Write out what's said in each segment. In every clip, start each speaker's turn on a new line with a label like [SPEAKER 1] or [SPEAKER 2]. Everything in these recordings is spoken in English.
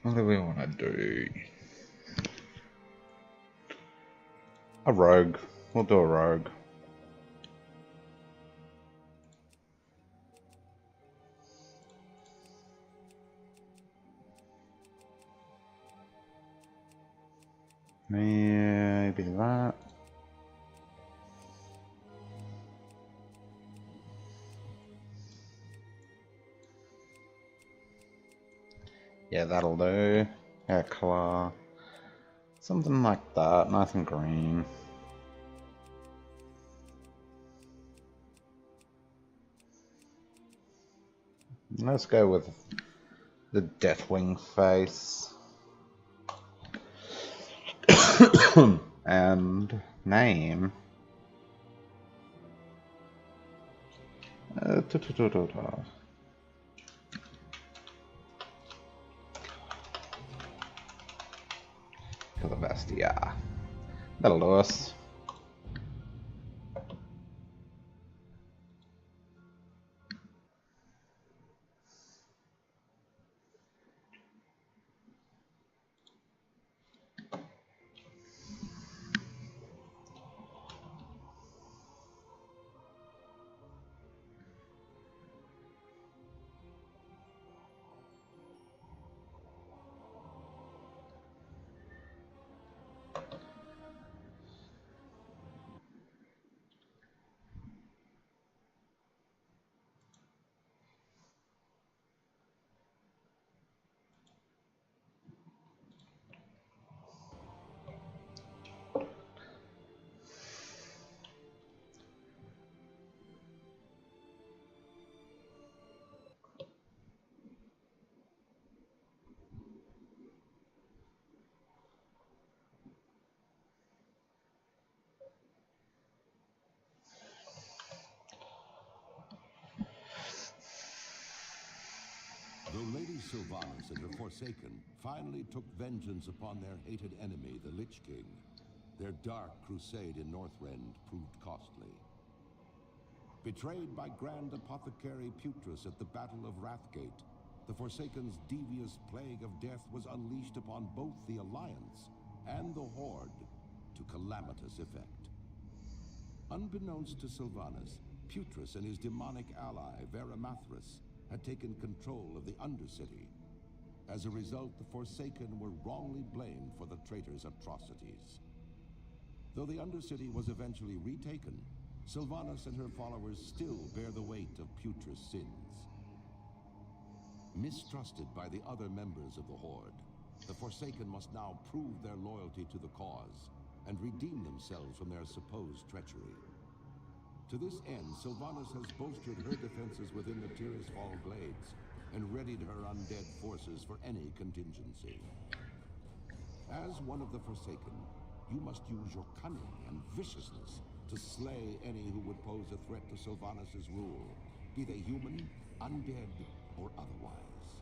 [SPEAKER 1] What do we want to do? A rogue. We'll do a rogue. Maybe that. Yeah, that'll do. Yeah, colour. Something like that, nice and green. Let's go with the Deathwing face. And name. Calabastia. That'll do us.
[SPEAKER 2] Though Lady Sylvanas and her Forsaken finally took vengeance upon their hated enemy, the Lich King, their dark crusade in Northrend proved costly. Betrayed by Grand Apothecary Putrus at the Battle of Wrathgate, the Forsaken's devious plague of death was unleashed upon both the Alliance and the Horde to calamitous effect. Unbeknownst to Sylvanas, Putrus and his demonic ally, Veramathras, had taken control of the Undercity. As a result, the Forsaken were wrongly blamed for the traitor's atrocities. Though the Undercity was eventually retaken, Sylvanas and her followers still bear the weight of Putrus' sins. Mistrusted by the other members of the Horde, the Forsaken must now prove their loyalty to the cause and redeem themselves from their supposed treachery. To this end, Sylvanas has bolstered her defenses within the Tirisfal Glades and readied her undead forces for any contingency. As one of the Forsaken, you must use your cunning and viciousness to slay any who would pose a threat to Sylvanas' rule, be they human, undead, or otherwise.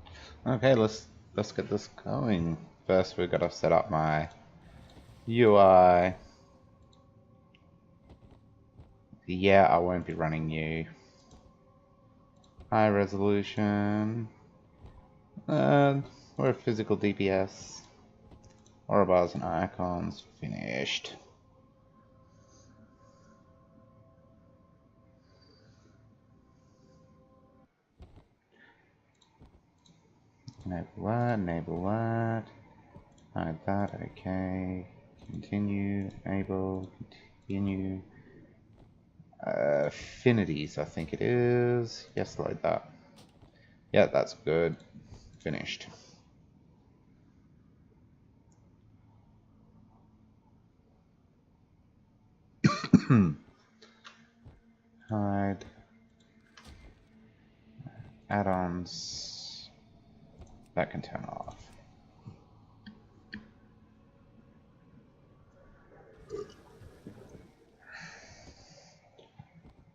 [SPEAKER 1] Okay, let's get this going. First, we've got to set up my UI. Yeah, I won't be running you. High resolution. We're physical DPS. Aura bars and icons. Finished. Enable that. Hide that, okay. Continue, enable, continue. Affinities, I think it is. Yes, like that. Yeah, that's good. Finished. Hide. Add-ons. That can turn off.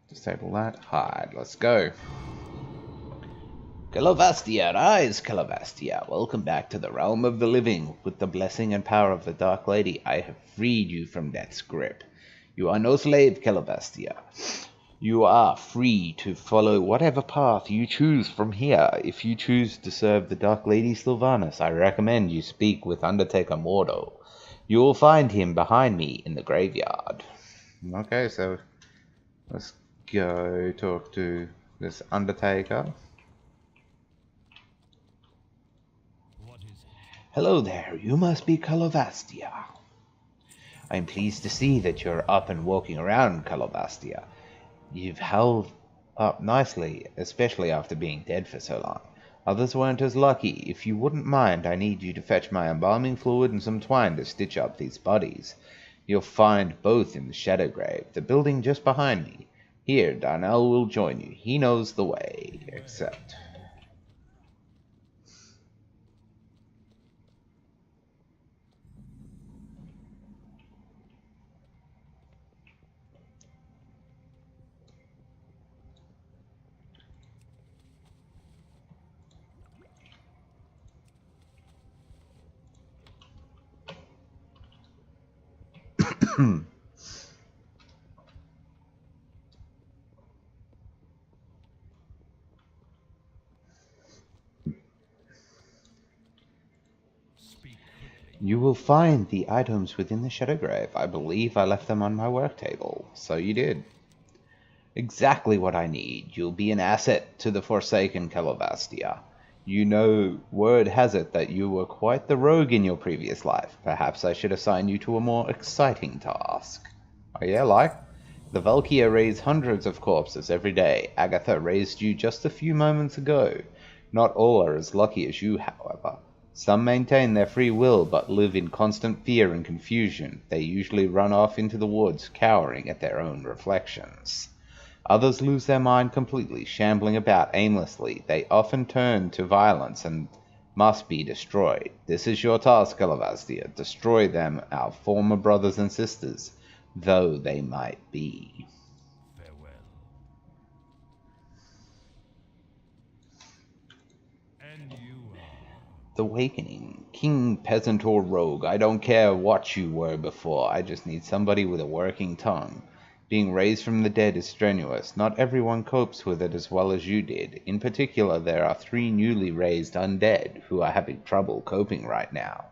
[SPEAKER 1] Disable that. Hide. Let's go. Calabastia, rise, Calabastia. Welcome back to the realm of the living. With the blessing and power of the Dark Lady, I have freed you from death's grip. You are no slave, Calabastia. You are free to follow whatever path you choose from here. If you choose to serve the Dark Lady Sylvanas, I recommend you speak with Undertaker Mordo. You will find him behind me in the graveyard. Okay, so let's go talk to this Undertaker. Hello there, you must be Calovastia. I'm pleased to see that you're up and walking around, Calovastia. You've held up nicely, especially after being dead for so long. Others weren't as lucky. If you wouldn't mind, I need you to fetch my embalming fluid and some twine to stitch up these bodies. You'll find both in the Shadow Grave, the building just behind me. Here, Darnell will join you. He knows the way, except... You will find the items within the Shadow Grave. I believe I left them on my work table. So you did. Exactly what I need. You'll be an asset to the Forsaken, Calovastia. You know, word has it that you were quite the rogue in your previous life. Perhaps I should assign you to a more exciting task. Oh yeah, like? The Valkyria raise hundreds of corpses every day. Agatha raised you just a few moments ago. Not all are as lucky as you, however. Some maintain their free will, but live in constant fear and confusion. They usually run off into the woods, cowering at their own reflections. Others lose their mind completely, shambling about aimlessly. They often turn to violence and must be destroyed. This is your task, Calovastia. Destroy them, our former brothers and sisters, though they might be.
[SPEAKER 3] Farewell. And you are?
[SPEAKER 1] The Awakening. King, peasant, or rogue. I don't care what you were before. I just need somebody with a working tongue. Being raised from the dead is strenuous. Not everyone copes with it as well as you did. In particular, there are 3 newly raised undead who are having trouble coping right now.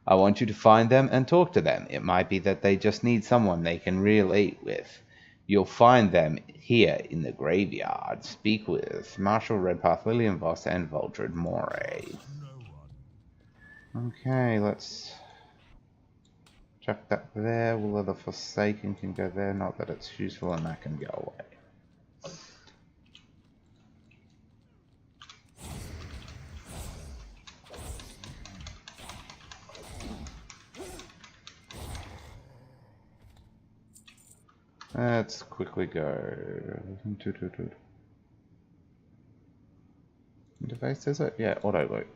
[SPEAKER 1] I want you to find them and talk to them. It might be that they just need someone they can relate with. You'll find them here in the graveyard. Speak with Marshal Redpath, Lillian Voss, and Voldred Moray. Okay, let's chuck that there. Will of the Forsaken can go there. Not that it's useful, and that can go away. Let's quickly go. Interface, is it? Yeah, auto loop.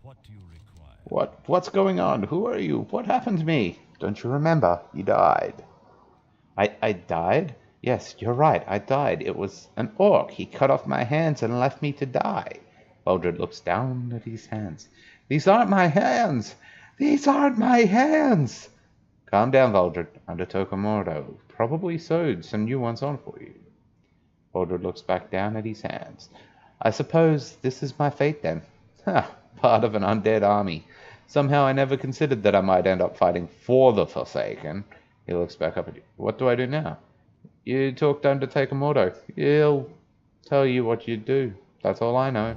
[SPEAKER 3] What do you require?
[SPEAKER 1] What's going on? Who are you? What happened to me? Don't you remember? You died. I died? Yes, you're right. I died. It was an orc. He cut off my hands and left me to die. Voldred looks down at his hands. These aren't my hands! These aren't my hands! Calm down, Voldred. Undertoker Mordo probably sewed some new ones on for you. Voldred looks back down at his hands. I suppose this is my fate then. Ha! Part of an undead army. Somehow I never considered that I might end up fighting for the Forsaken. He looks back up at you. What do I do now? You talk to Undertaker Mordo. He'll tell you what you do. That's all I know.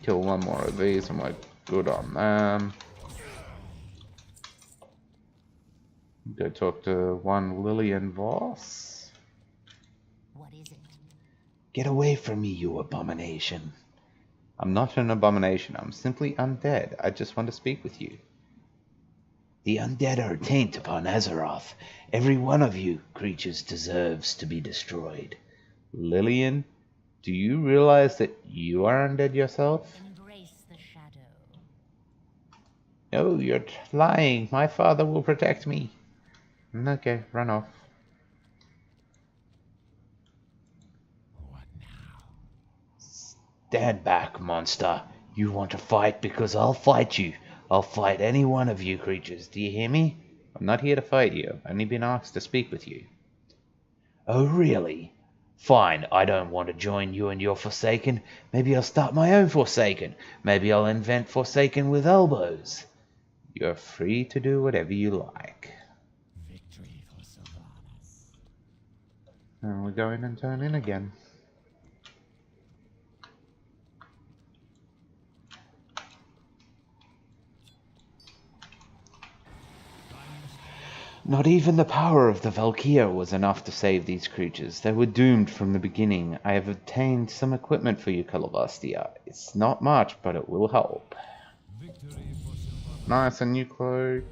[SPEAKER 1] Kill one more of these and we're good on them. Go talk to one Lillian Voss.
[SPEAKER 4] What is it?
[SPEAKER 1] Get away from me, you abomination. I'm not an abomination, I'm simply undead. I just want to speak with you. The undead are a taint upon Azeroth. Every one of you creatures deserves to be destroyed. Lillian, do you realize that you are undead yourself?
[SPEAKER 4] Embrace the shadow.
[SPEAKER 1] No, you're lying. My father will protect me. Okay, run off.
[SPEAKER 3] What now?
[SPEAKER 1] Stand back, monster. You want to fight because I'll fight you. I'll fight any one of you creatures. Do you hear me? I'm not here to fight you. I've only been asked to speak with you. Oh, really? Fine, I don't want to join you and your Forsaken. Maybe I'll start my own Forsaken. Maybe I'll invent Forsaken with elbows. You're free to do whatever you like.
[SPEAKER 3] Victory for Sylvanas.
[SPEAKER 1] And we go in and turn in again. Not even the power of the Valkyr was enough to save these creatures. They were doomed from the beginning. I have obtained some equipment for you, Calavastia. It's not much, but it will help.
[SPEAKER 3] Victory for Sylvanas.
[SPEAKER 1] Nice, a new cloak.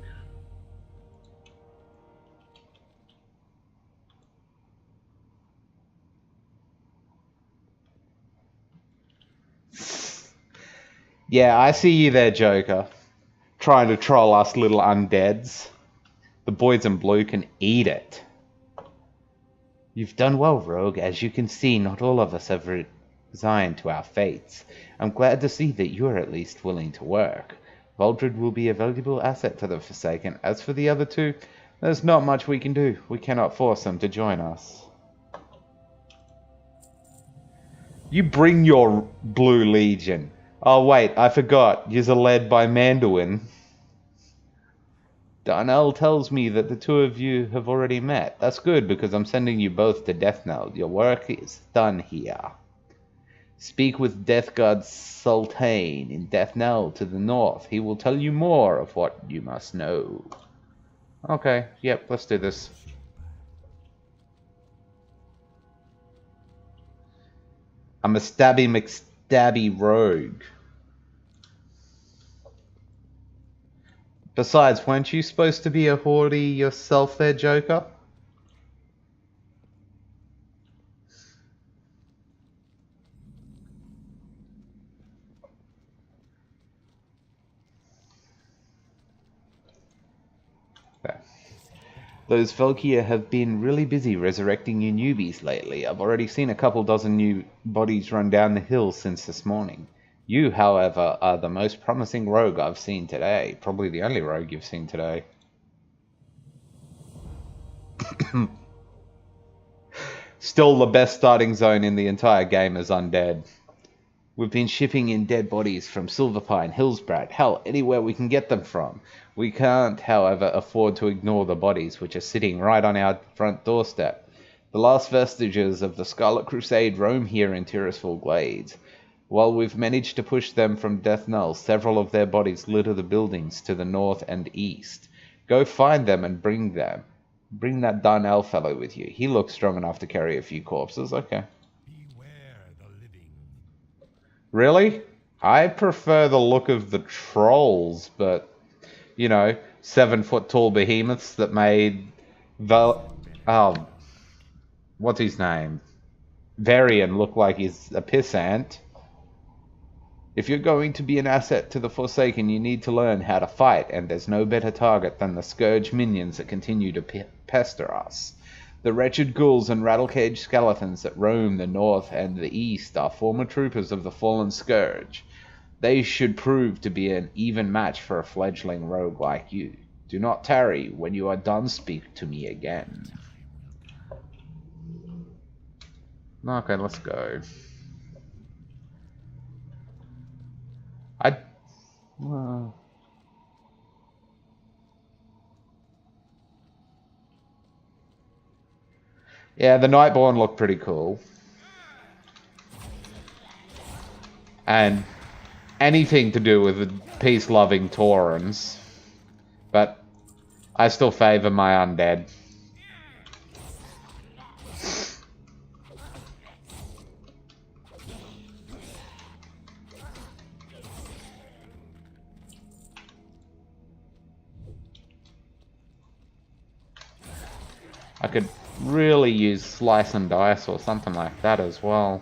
[SPEAKER 1] Yeah, I see you there, Joker. Trying to troll us little undeads. The boys in blue can eat it. You've done well, Rogue. As you can see, not all of us have resigned to our fates. I'm glad to see that you are at least willing to work. Valdred will be a valuable asset to the Forsaken. As for the other two, there's not much we can do. We cannot force them to join us. You bring your Blue Legion. Oh wait, I forgot. You're led by Manduin. Darnell tells me that the two of you have already met. That's good, because I'm sending you both to Deathnell. Your work is done here. Speak with Death God Sultane in Deathnell to the north. He will tell you more of what you must know. Okay, yep, let's do this. I'm a stabby McStabby rogue. Besides, weren't you supposed to be a hoardy yourself there, Joker? Okay. Those Valkyr have been really busy resurrecting you newbies lately. I've already seen a couple dozen new bodies run down the hill since this morning. You, however, are the most promising rogue I've seen today. Probably the only rogue you've seen today. Still the best starting zone in the entire game is undead. We've been shipping in dead bodies from Silverpine, Hillsbrad, hell, anywhere we can get them from. We can't, however, afford to ignore the bodies, which are sitting right on our front doorstep. The last vestiges of the Scarlet Crusade roam here in Tirisful Glades. While we've managed to push them from Death Null, several of their bodies litter the buildings to the north and east. Go find them and bring them. Bring that Darnell fellow with you. He looks strong enough to carry a few corpses. Okay.
[SPEAKER 3] Beware the living.
[SPEAKER 1] Really? I prefer the look of the trolls, but, you know, 7-foot tall behemoths that made what's his name? Varian look like he's a pissant. If you're going to be an asset to the Forsaken, you need to learn how to fight, and there's no better target than the Scourge minions that continue to pester us. The wretched ghouls and rattle-caged skeletons that roam the north and the east are former troopers of the fallen Scourge. They should prove to be an even match for a fledgling rogue like you. Do not tarry. When you are done, speak to me again. Okay, let's go. Well, yeah, the Nightborn look pretty cool. And anything to do with the peace-loving Taurans. But I still favor my undead. I could really use slice and dice or something like that as well.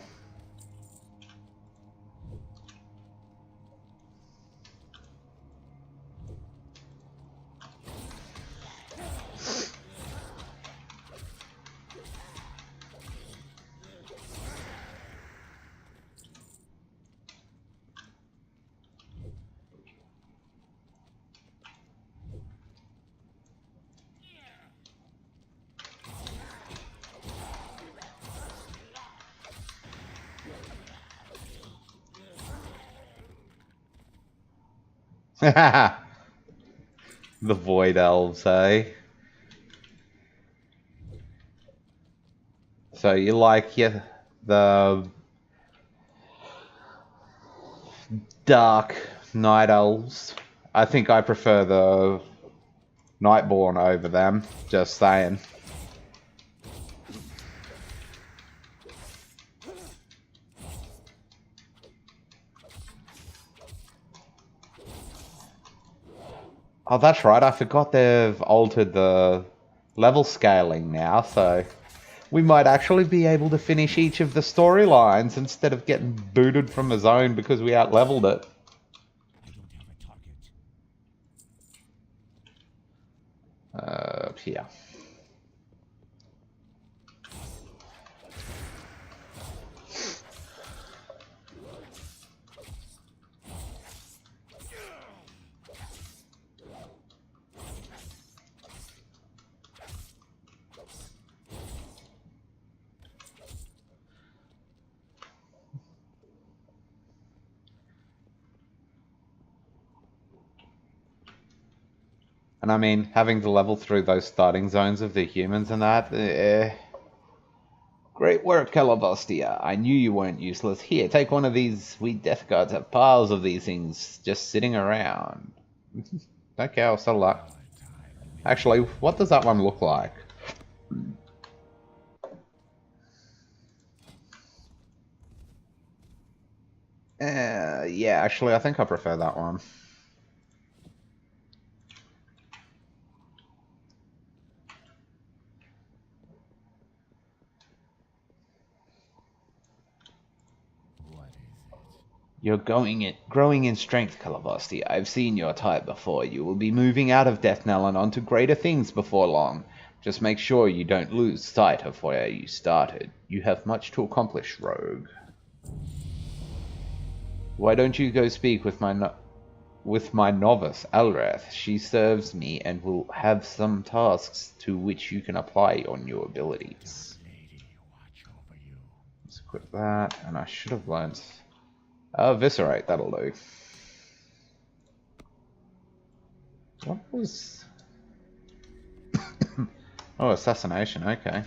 [SPEAKER 1] The Void Elves, eh? So you like the Dark Night Elves? I think I prefer the Nightborn over them, just saying. Oh, that's right, I forgot they've altered the level scaling now, so we might actually be able to finish each of the storylines instead of getting booted from a zone because we out-leveled it.
[SPEAKER 3] I don't have a target.
[SPEAKER 1] Up here. And I mean, having to level through those starting zones of the humans and that, Great work, Calabastia. I knew you weren't useless. Here, take one of these. We death guards have piles of these things just sitting around. Okay, I'll settle that. Actually, what does that one look like? Yeah, actually, I think I prefer that one. You're growing in strength, Calabasti. I've seen your type before. You will be moving out of Deathnell and onto greater things before long. Just make sure you don't lose sight of where you started. You have much to accomplish, rogue. Why don't you go speak with my novice, Alrath? She serves me and will have some tasks to which you can apply your new abilities. Let's equip that, and I should have learned... Eviscerate, that'll do. What was... Oh, assassination, okay.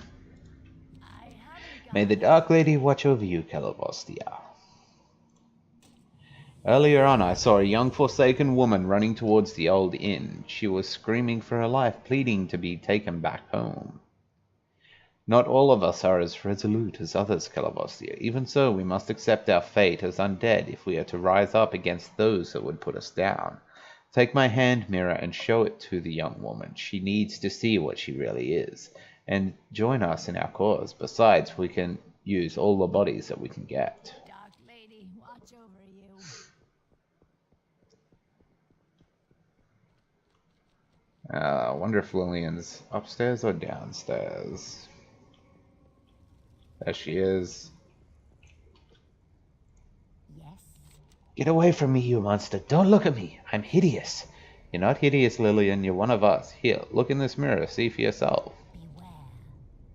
[SPEAKER 1] May the Dark Lady watch over you, Calabastia. Earlier on, I saw a young Forsaken woman running towards the old inn. She was screaming for her life, pleading to be taken back home. Not all of us are as resolute as others, Calabastia. Even so, we must accept our fate as undead if we are to rise up against those that would put us down. Take my hand mirror and show it to the young woman. She needs to see what she really is, and join us in our cause. Besides, we can use all the bodies that we can get.
[SPEAKER 4] Dark Lady, watch over you.
[SPEAKER 1] I wonder if Lillian's upstairs or downstairs. There she is.
[SPEAKER 4] Yes.
[SPEAKER 1] Get away from me, you monster. Don't look at me. I'm hideous. You're not hideous, Lillian. You're one of us. Here, look in this mirror. See for yourself.
[SPEAKER 4] Beware.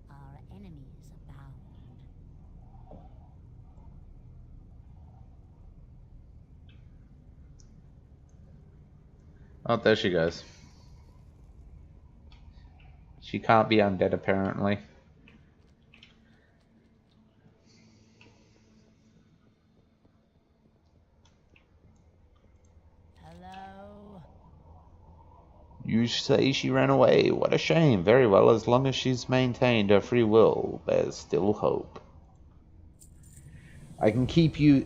[SPEAKER 4] Our enemies abound.
[SPEAKER 1] Oh, there she goes. She can't be undead, apparently. You say she ran away. What a shame. Very well, as long as she's maintained her free will, there's still hope. I can keep you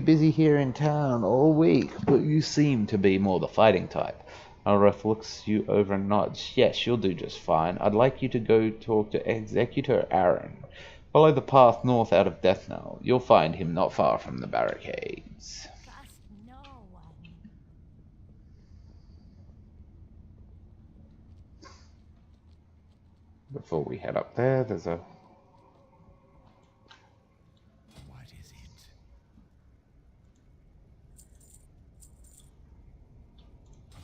[SPEAKER 1] busy here in town all week, but you seem to be more the fighting type. Alref looks you over and nods. Yes, you'll do just fine. I'd like you to go talk to Executor Aaron. Follow the path north out of Deathnell. You'll find him not far from the barricades.
[SPEAKER 4] Trust no one.
[SPEAKER 1] Before we head up there, there's a...
[SPEAKER 3] What is it?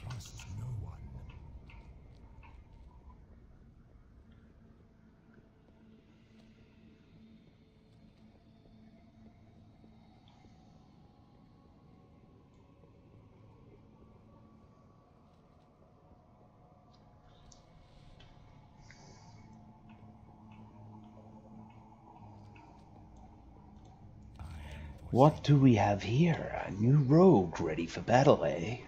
[SPEAKER 3] Trust no one.
[SPEAKER 1] What do we have here? A new rogue ready for battle, eh?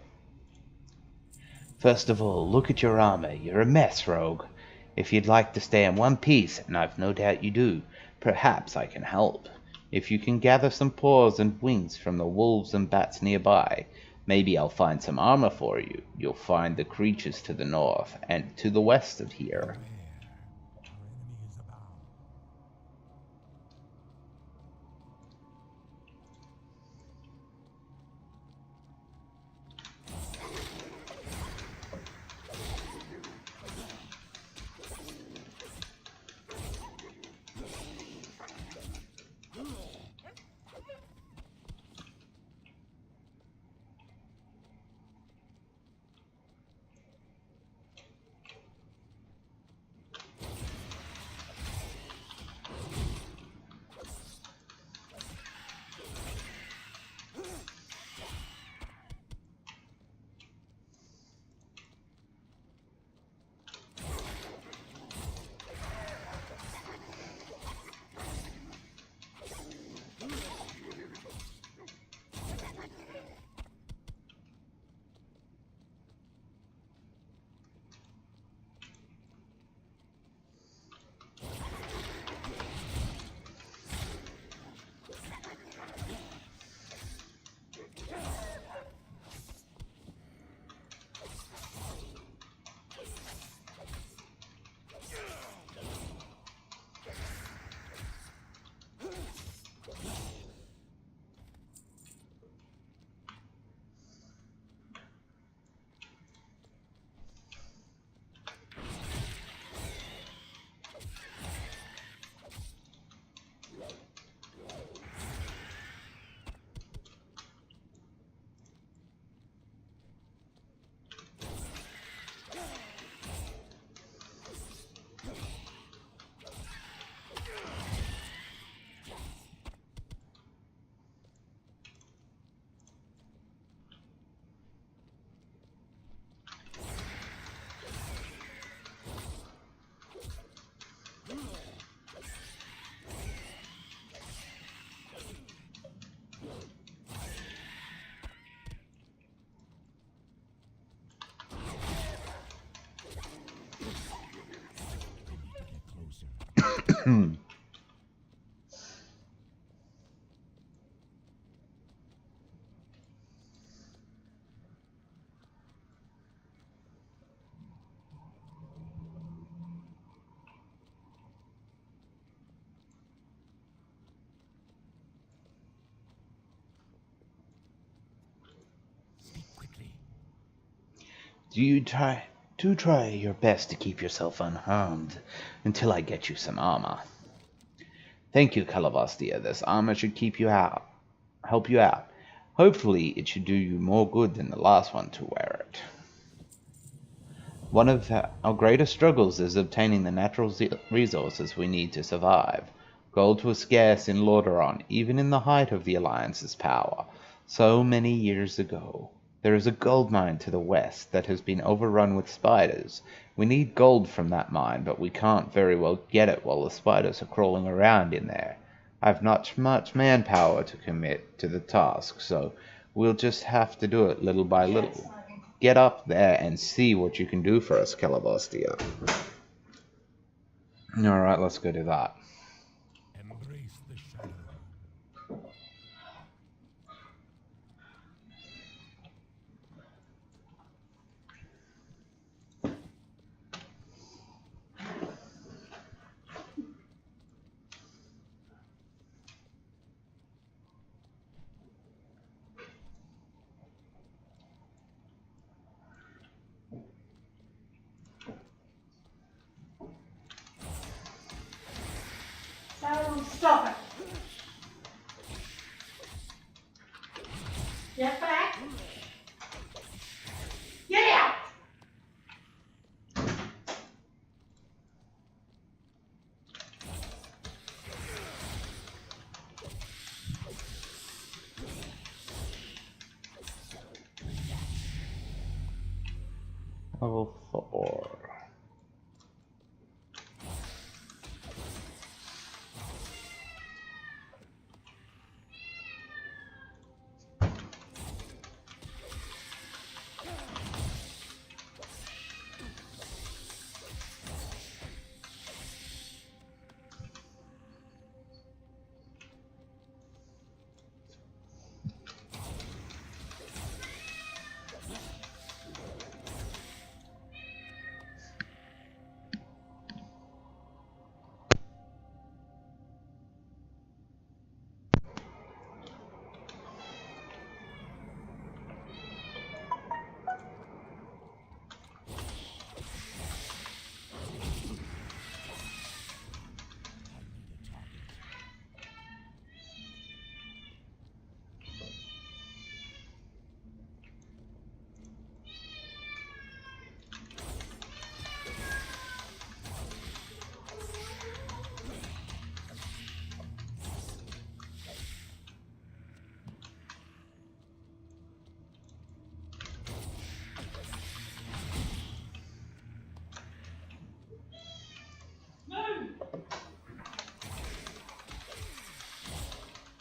[SPEAKER 1] First of all, look at your armor. You're a mess, rogue. If you'd like to stay in one piece, and I've no doubt you do, perhaps I can help. If you can gather some paws and wings from the wolves and bats nearby, maybe I'll find some armor for you. You'll find the creatures to the north and to the west of here.
[SPEAKER 3] Our enemy is about. Speak quickly.
[SPEAKER 1] Do try your best to keep yourself unharmed until I get you some armor. Thank you, Calavastia. This armor should help you out. Hopefully, it should do you more good than the last one to wear it. One of our greatest struggles is obtaining the natural resources we need to survive. Gold was scarce in Lordaeron, even in the height of the Alliance's power. So many years ago. There is a gold mine to the west that has been overrun with spiders. We need gold from that mine, but we can't very well get it while the spiders are crawling around in there. I've not much manpower to commit to the task, so we'll just have to do it little by little. get up there and see what you can do for us, Calabastia. Alright, let's go do that.
[SPEAKER 3] Embrace the shadow.
[SPEAKER 5] So stop it. Get back. Get out.
[SPEAKER 1] Level 4.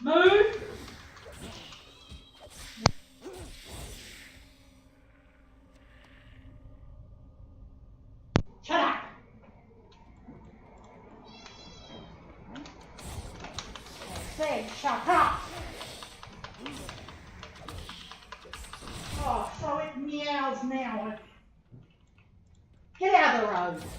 [SPEAKER 5] Move. Shut up. I said shut up. Oh, so it meows now. Get out of the road.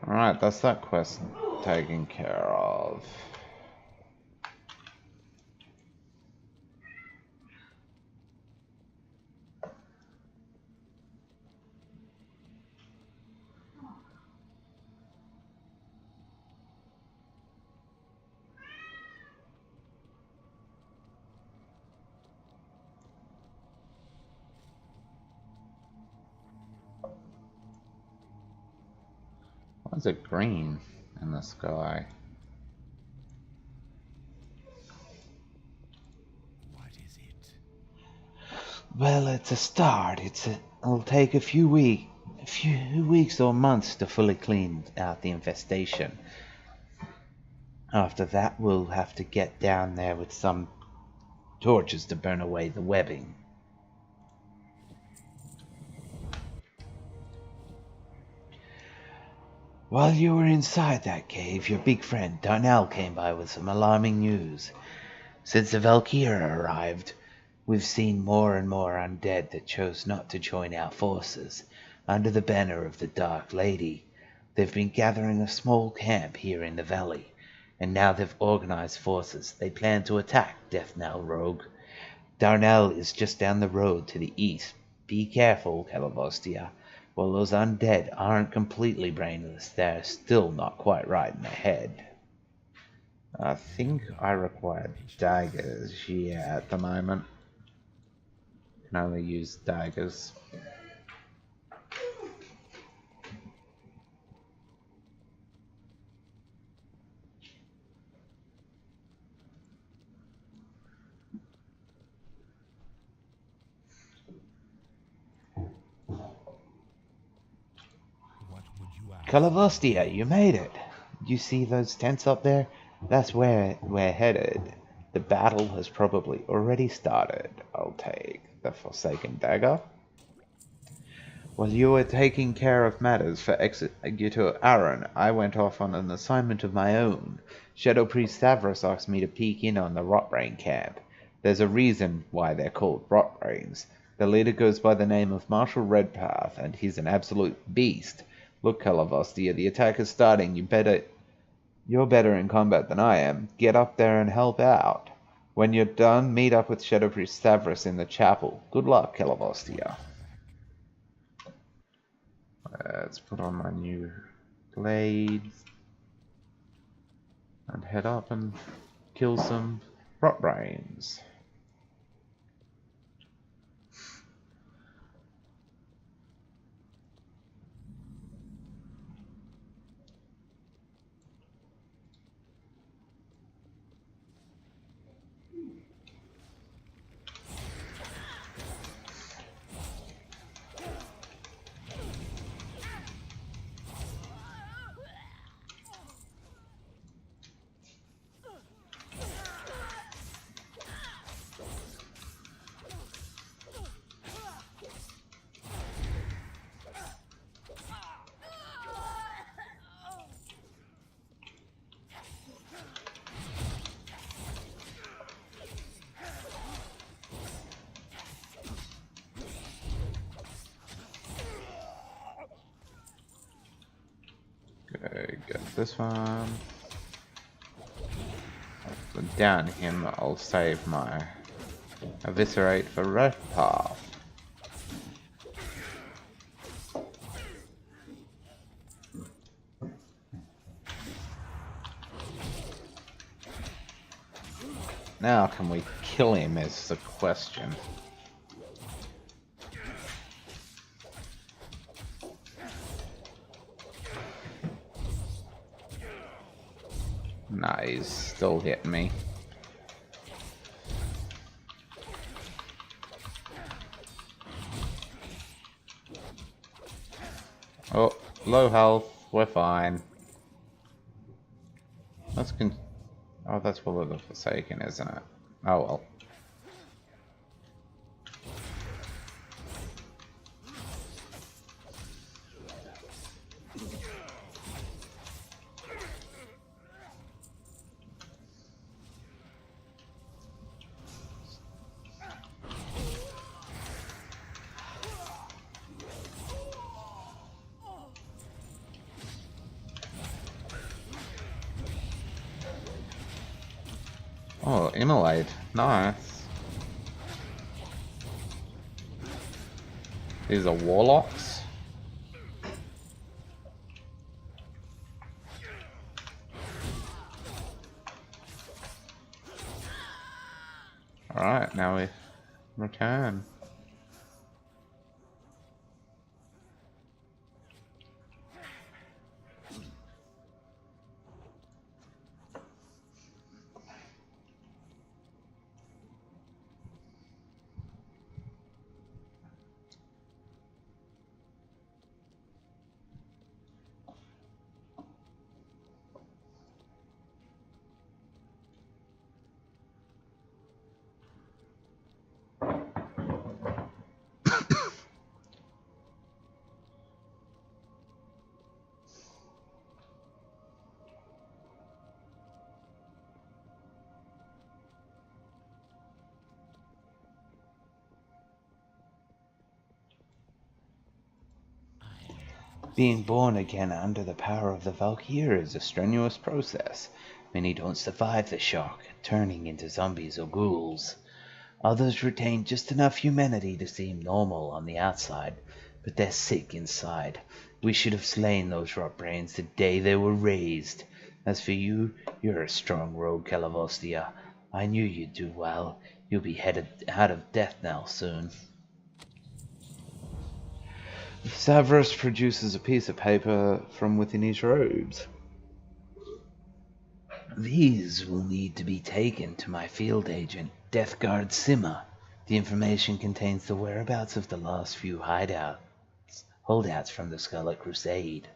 [SPEAKER 1] Alright, that's that quest taken care of. Why is it green in the sky?
[SPEAKER 3] What is it?
[SPEAKER 1] Well, it's a start. It'll take a few weeks or months to fully clean out the infestation. After that, we'll have to get down there with some torches to burn away the webbing. While you were inside that cave, your big friend Darnell came by with some alarming news. Since the Valkyria arrived, we've seen more and more undead that chose not to join our forces under the banner of the Dark Lady. They've been gathering a small camp here in the valley, and now they've organized forces. They plan to attack Death Knell Rogue. Darnell is just down the road to the east. Be careful, Calabostia. While those undead aren't completely brainless, they're still not quite right in the head. I think I require daggers, yeah, at the moment. Can only use daggers.
[SPEAKER 3] What would you ask?
[SPEAKER 1] Calavostia, you made it! You see those tents up there? That's where we're headed. The battle has probably already started. I'll take the Forsaken Dagger. While you were taking care of matters for Executor Aaron, I went off on an assignment of my own. Shadow Priest Stavros asked me to peek in on the Rotbrain camp. There's a reason why they're called Rotbrains. The leader goes by the name of Marshal Redpath, and he's an absolute beast. Look, Calavostia, the attack is starting. You're better in combat than I am. Get up there and help out. When you're done, meet up with Shadow Priest Stavros in the chapel. Good luck, Calavostia. Let's put on my new blades and head up and kill some Rotbrains. Okay, get this one. So down him, I'll save my Eviscerate for Redpath. Now can we kill him is the question. Nah, he's still hitting me. Oh, low health, we're fine. Let's oh, that's Will of the Forsaken, isn't it? Oh well. Oh, Immolate. Nice. These are warlocks. Alright, now we return. Being born again under the power of the Valkyr is a strenuous process. Many don't survive the shock, turning into zombies or ghouls. Others retain just enough humanity to seem normal on the outside, but they're sick inside. We should have slain those rot brains the day they were raised. As for you, you're a strong rogue, Calavostia. I knew you'd do well. You'll be headed out of death knell soon. Savros produces a piece of paper from within his robes. These will need to be taken to my field agent, Death Guard Simmer. The information contains the whereabouts of the last few holdouts from the Scarlet Crusade.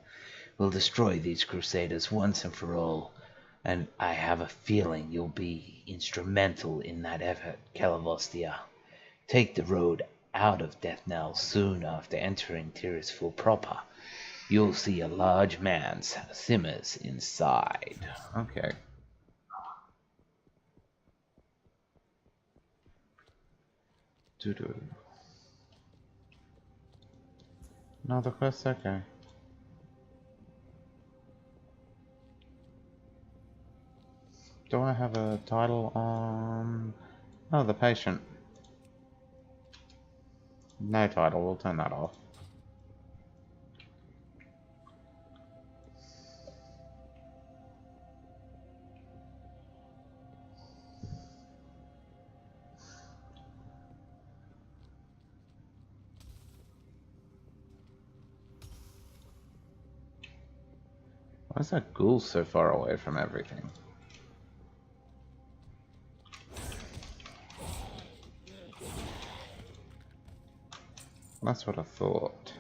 [SPEAKER 1] We'll destroy these crusaders once and for all, and I have a feeling you'll be instrumental in that effort, Calavostia. Take the road out of Death Knell soon after entering Tirisful proper. You'll see a large man simmers inside. Okay. Another quest, okay. Do I have a title on... Oh, the patient. No title, we'll turn that off. Why is that ghoul so far away from everything? That's what I thought.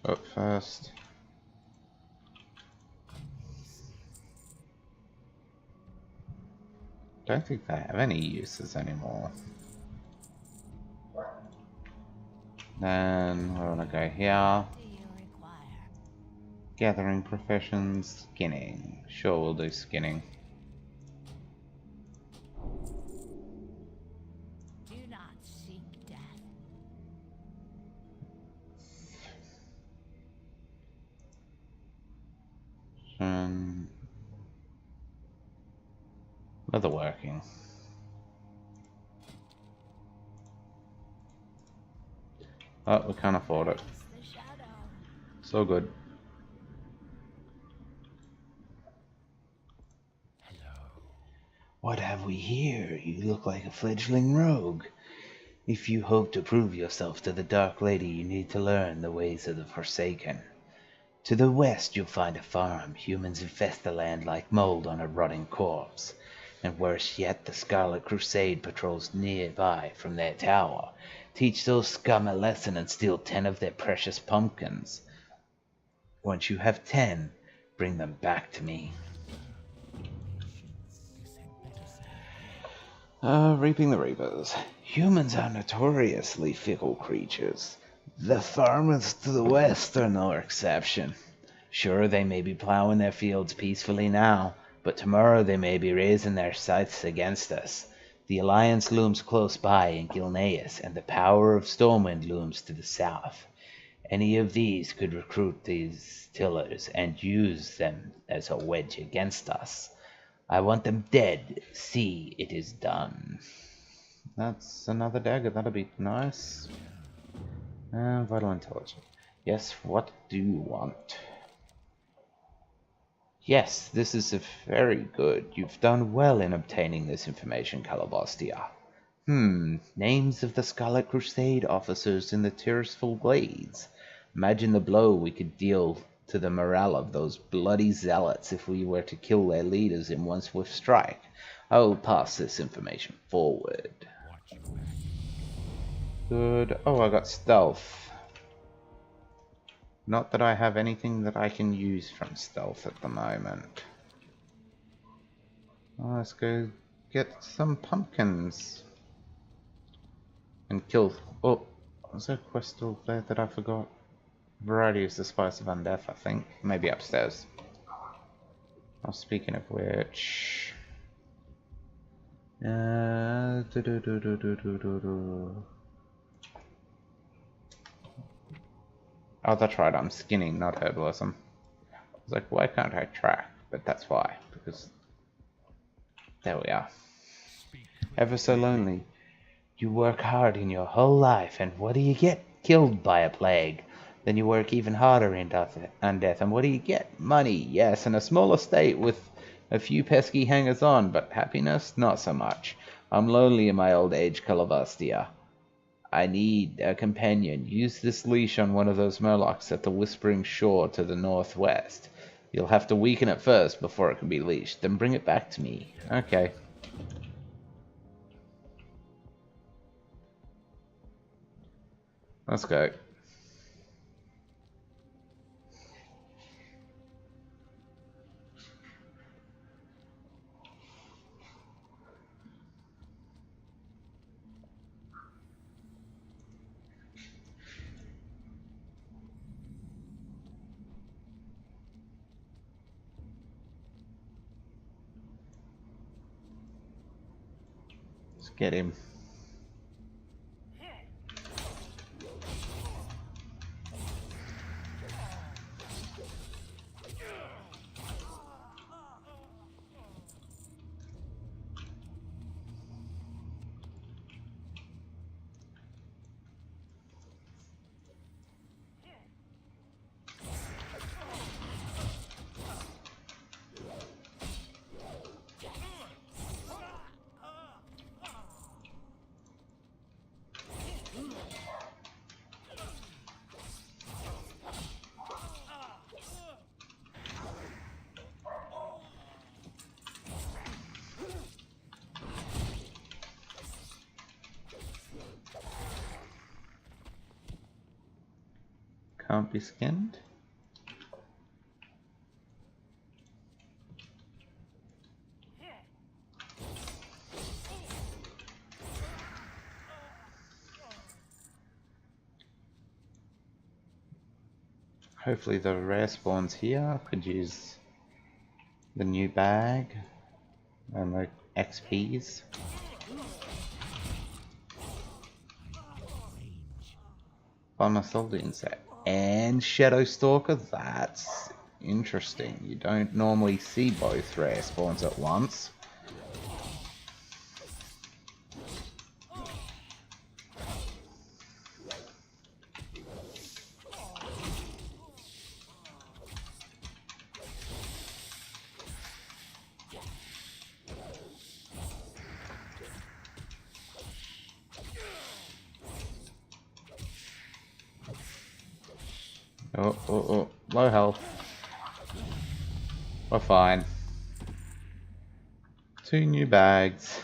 [SPEAKER 1] Up first. Don't think they have any uses anymore. Then we're gonna go here.
[SPEAKER 4] Do you require?
[SPEAKER 1] Gathering professions, skinning. Sure, we'll do skinning.
[SPEAKER 4] Do not seek death.
[SPEAKER 1] Leatherworking. Oh, we can't afford it.
[SPEAKER 4] It's the shadow.
[SPEAKER 1] So good. What have we here? You look like a fledgling rogue. If you hope to prove yourself to the Dark Lady, you need to learn the ways of the Forsaken. To the west, you'll find a farm. Humans infest the land like mold on a rotting corpse. And worse yet, the Scarlet Crusade patrols nearby from their tower. Teach those scum a lesson and steal 10 of their precious pumpkins. Once you have 10, bring them back to me. Reaping the Reapers. Humans are notoriously fickle creatures. The farmers to the west are no exception. Sure, they may be plowing their fields peacefully now, but tomorrow they may be raising their scythes against us. The Alliance looms close by in Gilneas, and the power of Stormwind looms to the south. Any of these could recruit these tillers and use them as a wedge against us. I want them dead. See, it is done. That's another dagger. That'll be nice. Vital intelligence. Yes, what do you want? Yes, this is very good. You've done well in obtaining this information, Calabastia. Names of the Scarlet Crusade officers in the Tearsful Glades. Imagine the blow we could deal to the morale of those bloody zealots if we were to kill their leaders in one swift strike. I will pass this information forward. Good. Oh, I got stealth. Not that I have anything that I can use from stealth at the moment. Oh, let's go get some pumpkins. And kill... Oh, was there a quest still there that I forgot? Variety is the spice of undeath, I think. Maybe upstairs. Oh, speaking of which... Oh, that's right, I'm skinning, not herbalism. I was like, why can't I track? But that's why, because... There we are. Ever so lonely. You work hard in your whole life, and what do you get? Killed by a plague. Then you work even harder in undeath, and what do you get? Money, yes, and a small estate with a few pesky hangers-on, but happiness? Not so much. I'm lonely in my old age, Calavastia. I need a companion. Use this leash on one of those murlocs at the Whispering Shore to the northwest. You'll have to weaken it first before it can be leashed, then bring it back to me. Okay. Let's go. Let's get him. Can't be skinned. Hopefully the rare spawns here. Could use the new bag and the XPs. On a solid insect and Shadow Stalker. That's interesting. You don't normally see both rare spawns at once. Oh, low health. We're fine. 2 new bags.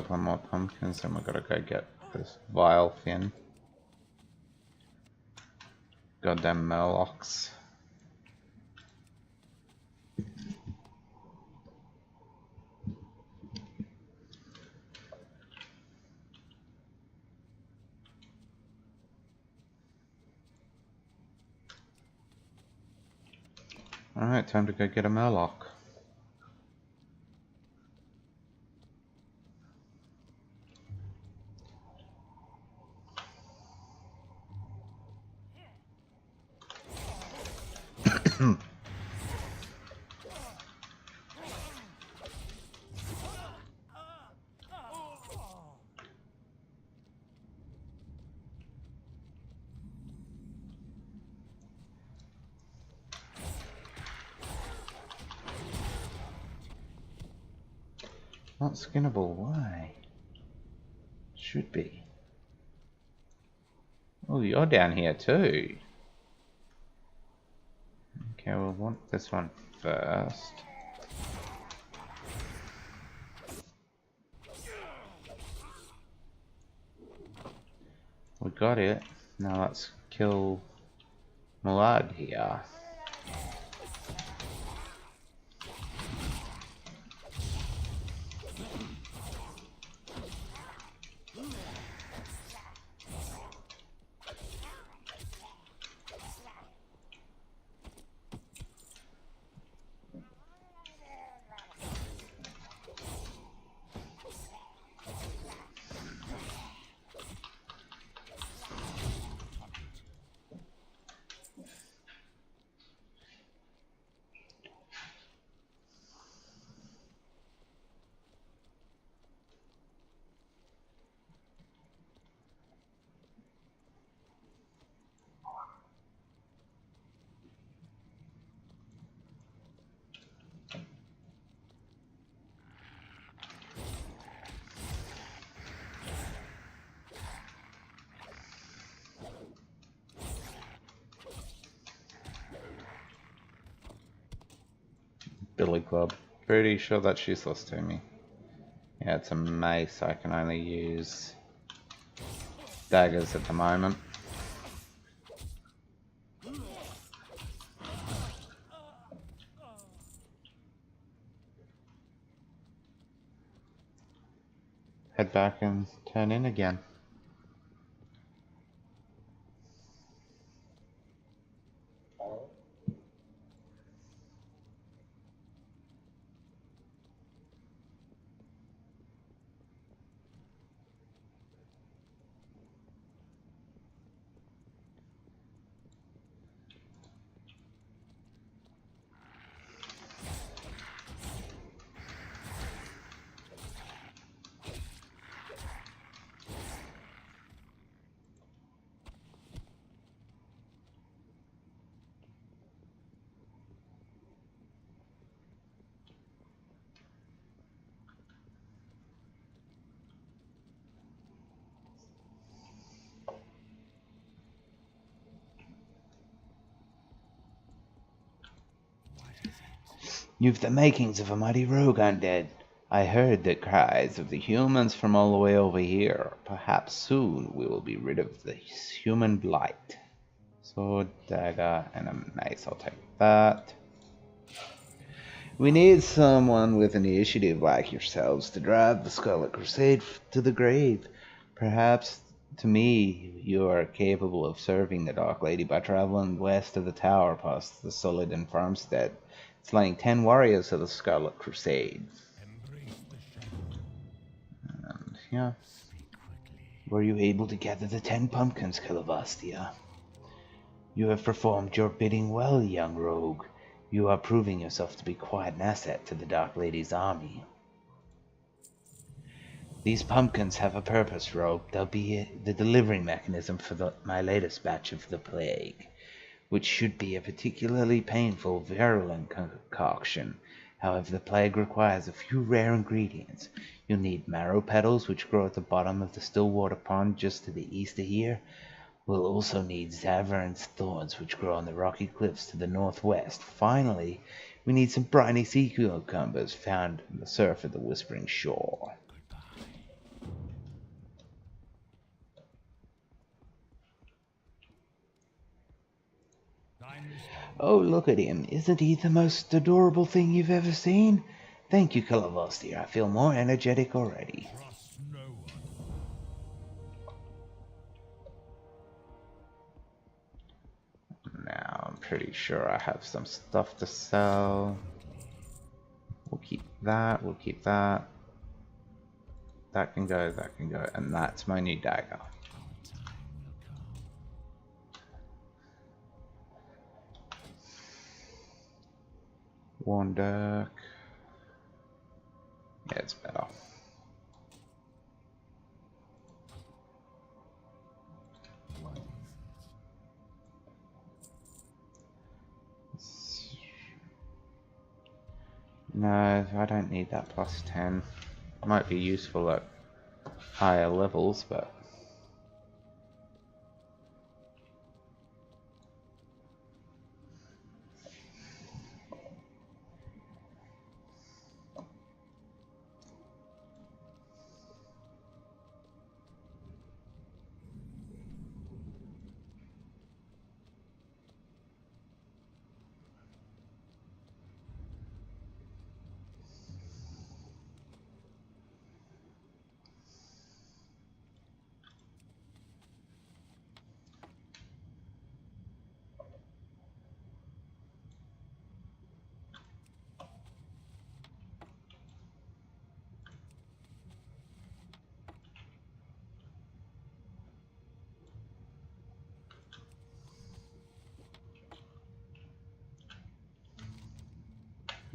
[SPEAKER 1] couple of more pumpkins, and we've got to go get this vile fin. Goddamn murlocs. Alright, time to go get a murloc. Not skinnable, why? Should be. Oh, you're down here too. Okay, we'll want this one first. We got it. Now let's kill Malad here. Billy Club. Pretty sure that's useless to me. Yeah, it's a mace. I can only use daggers at the moment. Head back and turn in again. You've the makings of a mighty rogue, undead. I heard the cries of the humans from all the way over here. Perhaps soon we will be rid of the human blight. Sword, dagger, and a mace. I'll take that. We need someone with initiative like yourselves to drive the Scarlet Crusade to the grave. Perhaps, to me, you are capable of serving the Dark Lady by traveling west of the tower past the Solidin farmstead, slaying 10 warriors of the Scarlet Crusade. And, yeah. Were you able to gather the 10 pumpkins, Calavastia? You have performed your bidding well, young rogue. You are proving yourself to be quite an asset to the Dark Lady's army. These pumpkins have a purpose, rogue. They'll be the delivery mechanism for my latest batch of the plague, which should be a particularly painful, virulent concoction. However, the plague requires a few rare ingredients. You'll need marrow petals, which grow at the bottom of the Stillwater Pond just to the east of here. We'll also need Zavern's thorns, which grow on the rocky cliffs to the northwest. Finally, we need some briny sea cucumbers found on the surf of the Whispering Shore. Oh, look at him. Isn't he the most adorable thing you've ever seen? Thank you, Calavastia. I feel more energetic already.
[SPEAKER 3] Trust no one.
[SPEAKER 1] Now, I'm pretty sure I have some stuff to sell. We'll keep that, we'll keep that. That can go, and that's my new dagger. Worn dirk. Yeah, it's better. No, I don't need that plus 10. Might be useful at higher levels, but...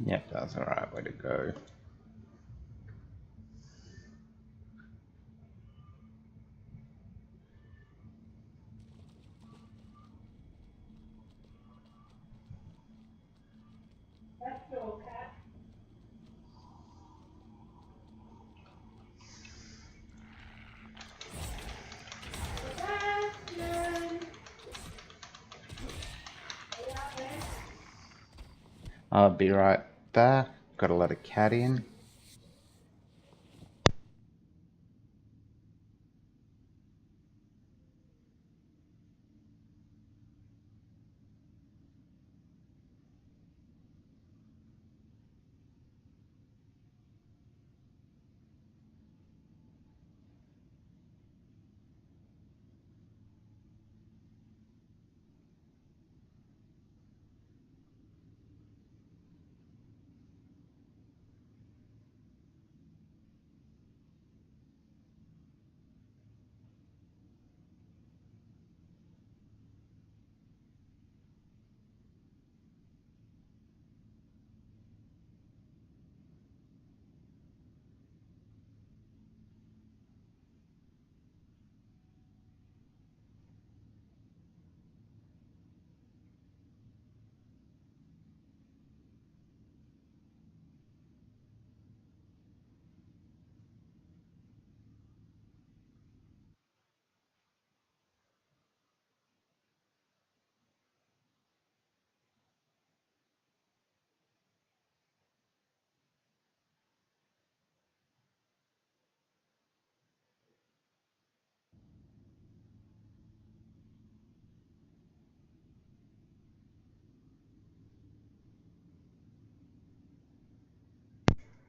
[SPEAKER 1] Yep, that's the right way to go.
[SPEAKER 5] Let's go, Cat. Sebastian! Are you out there?
[SPEAKER 1] I'll be right back. Gotta let a cat in.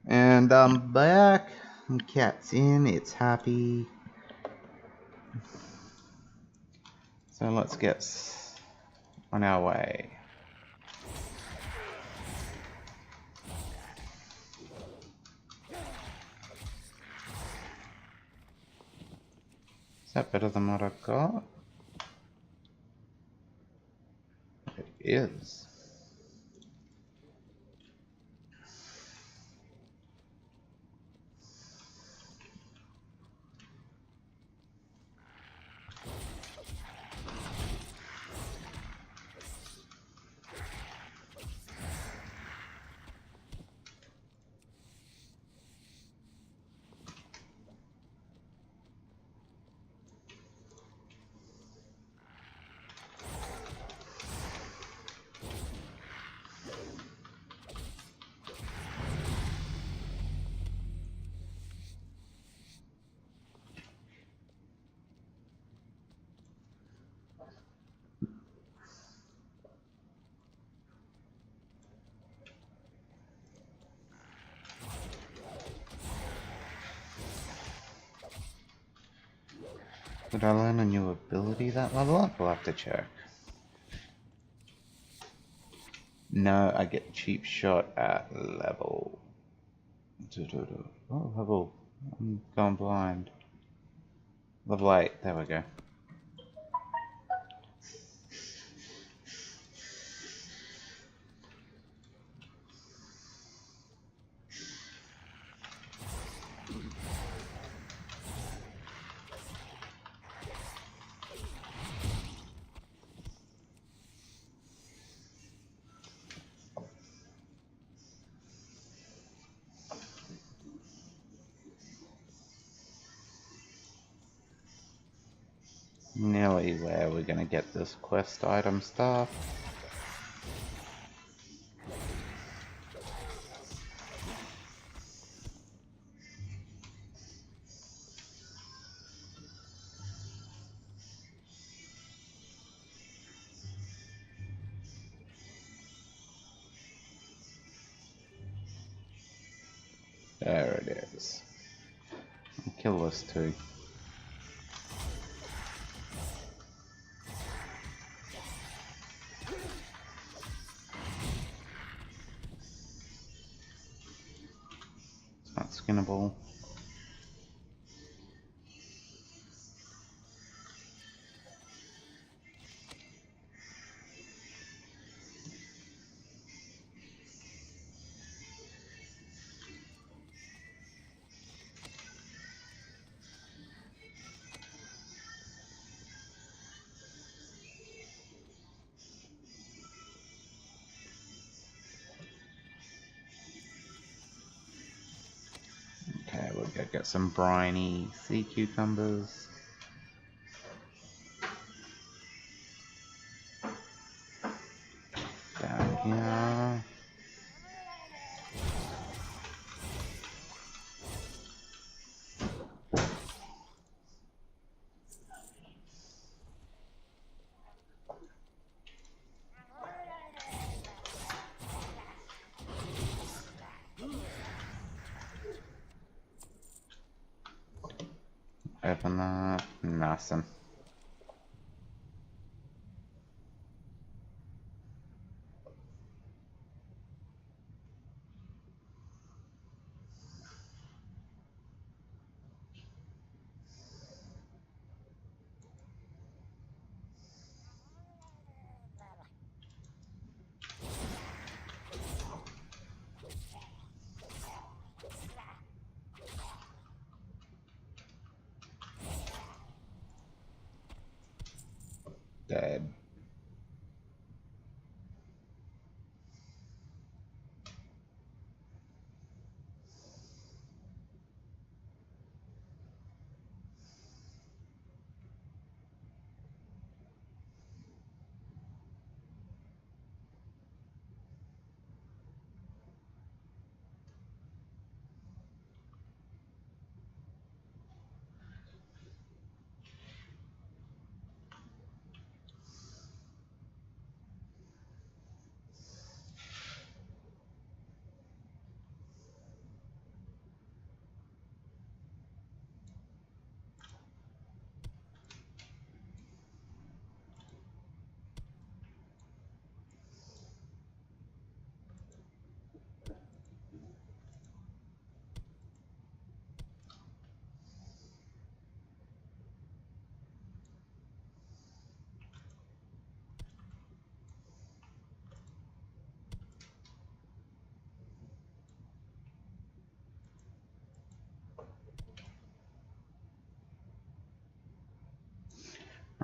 [SPEAKER 1] And I'm back. Cat's in, it's happy. So let's get on our way. Is that better than what I've got? It is. Did I learn a new ability that level up? We'll have to check. No, I get cheap shot at level. What level? I'm going blind. Level 8, there we go. Nearly where we're gonna get this quest item stuff. There it is. Kill this too. It's not skinnable. Okay, we'll go get some briny sea cucumbers. Down here. Open that. Nothing. Dead.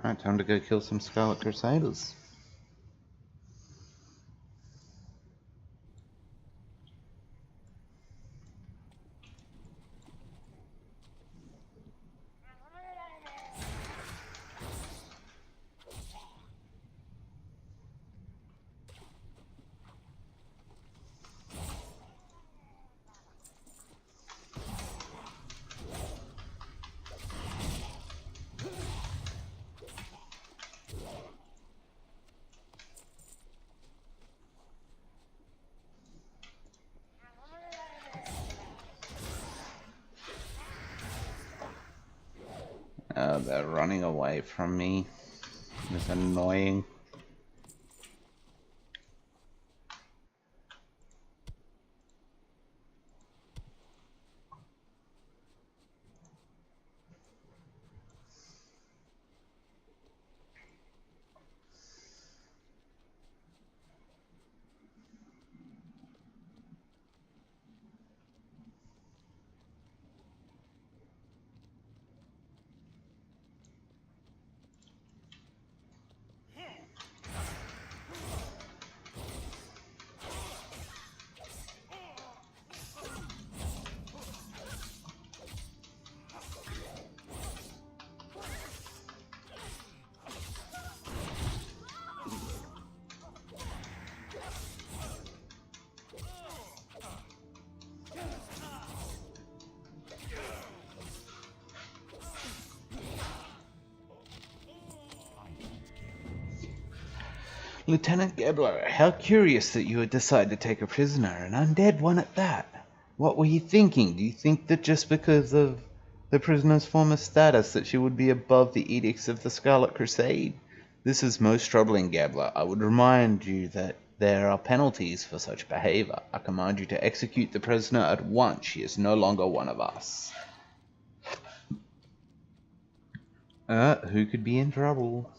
[SPEAKER 1] Alright, time to go kill some Scarlet Crusaders. they're running away from me. It's annoying. Lieutenant Gebler, how curious that you would decide to take a prisoner, an undead one at that. What were you thinking? Do you think that just because of the prisoner's former status that she would be above the edicts of the Scarlet Crusade? This is most troubling, Gebler. I would remind you that there are penalties for such behavior. I command you to execute the prisoner at once. She is no longer one of us. Who could be in trouble?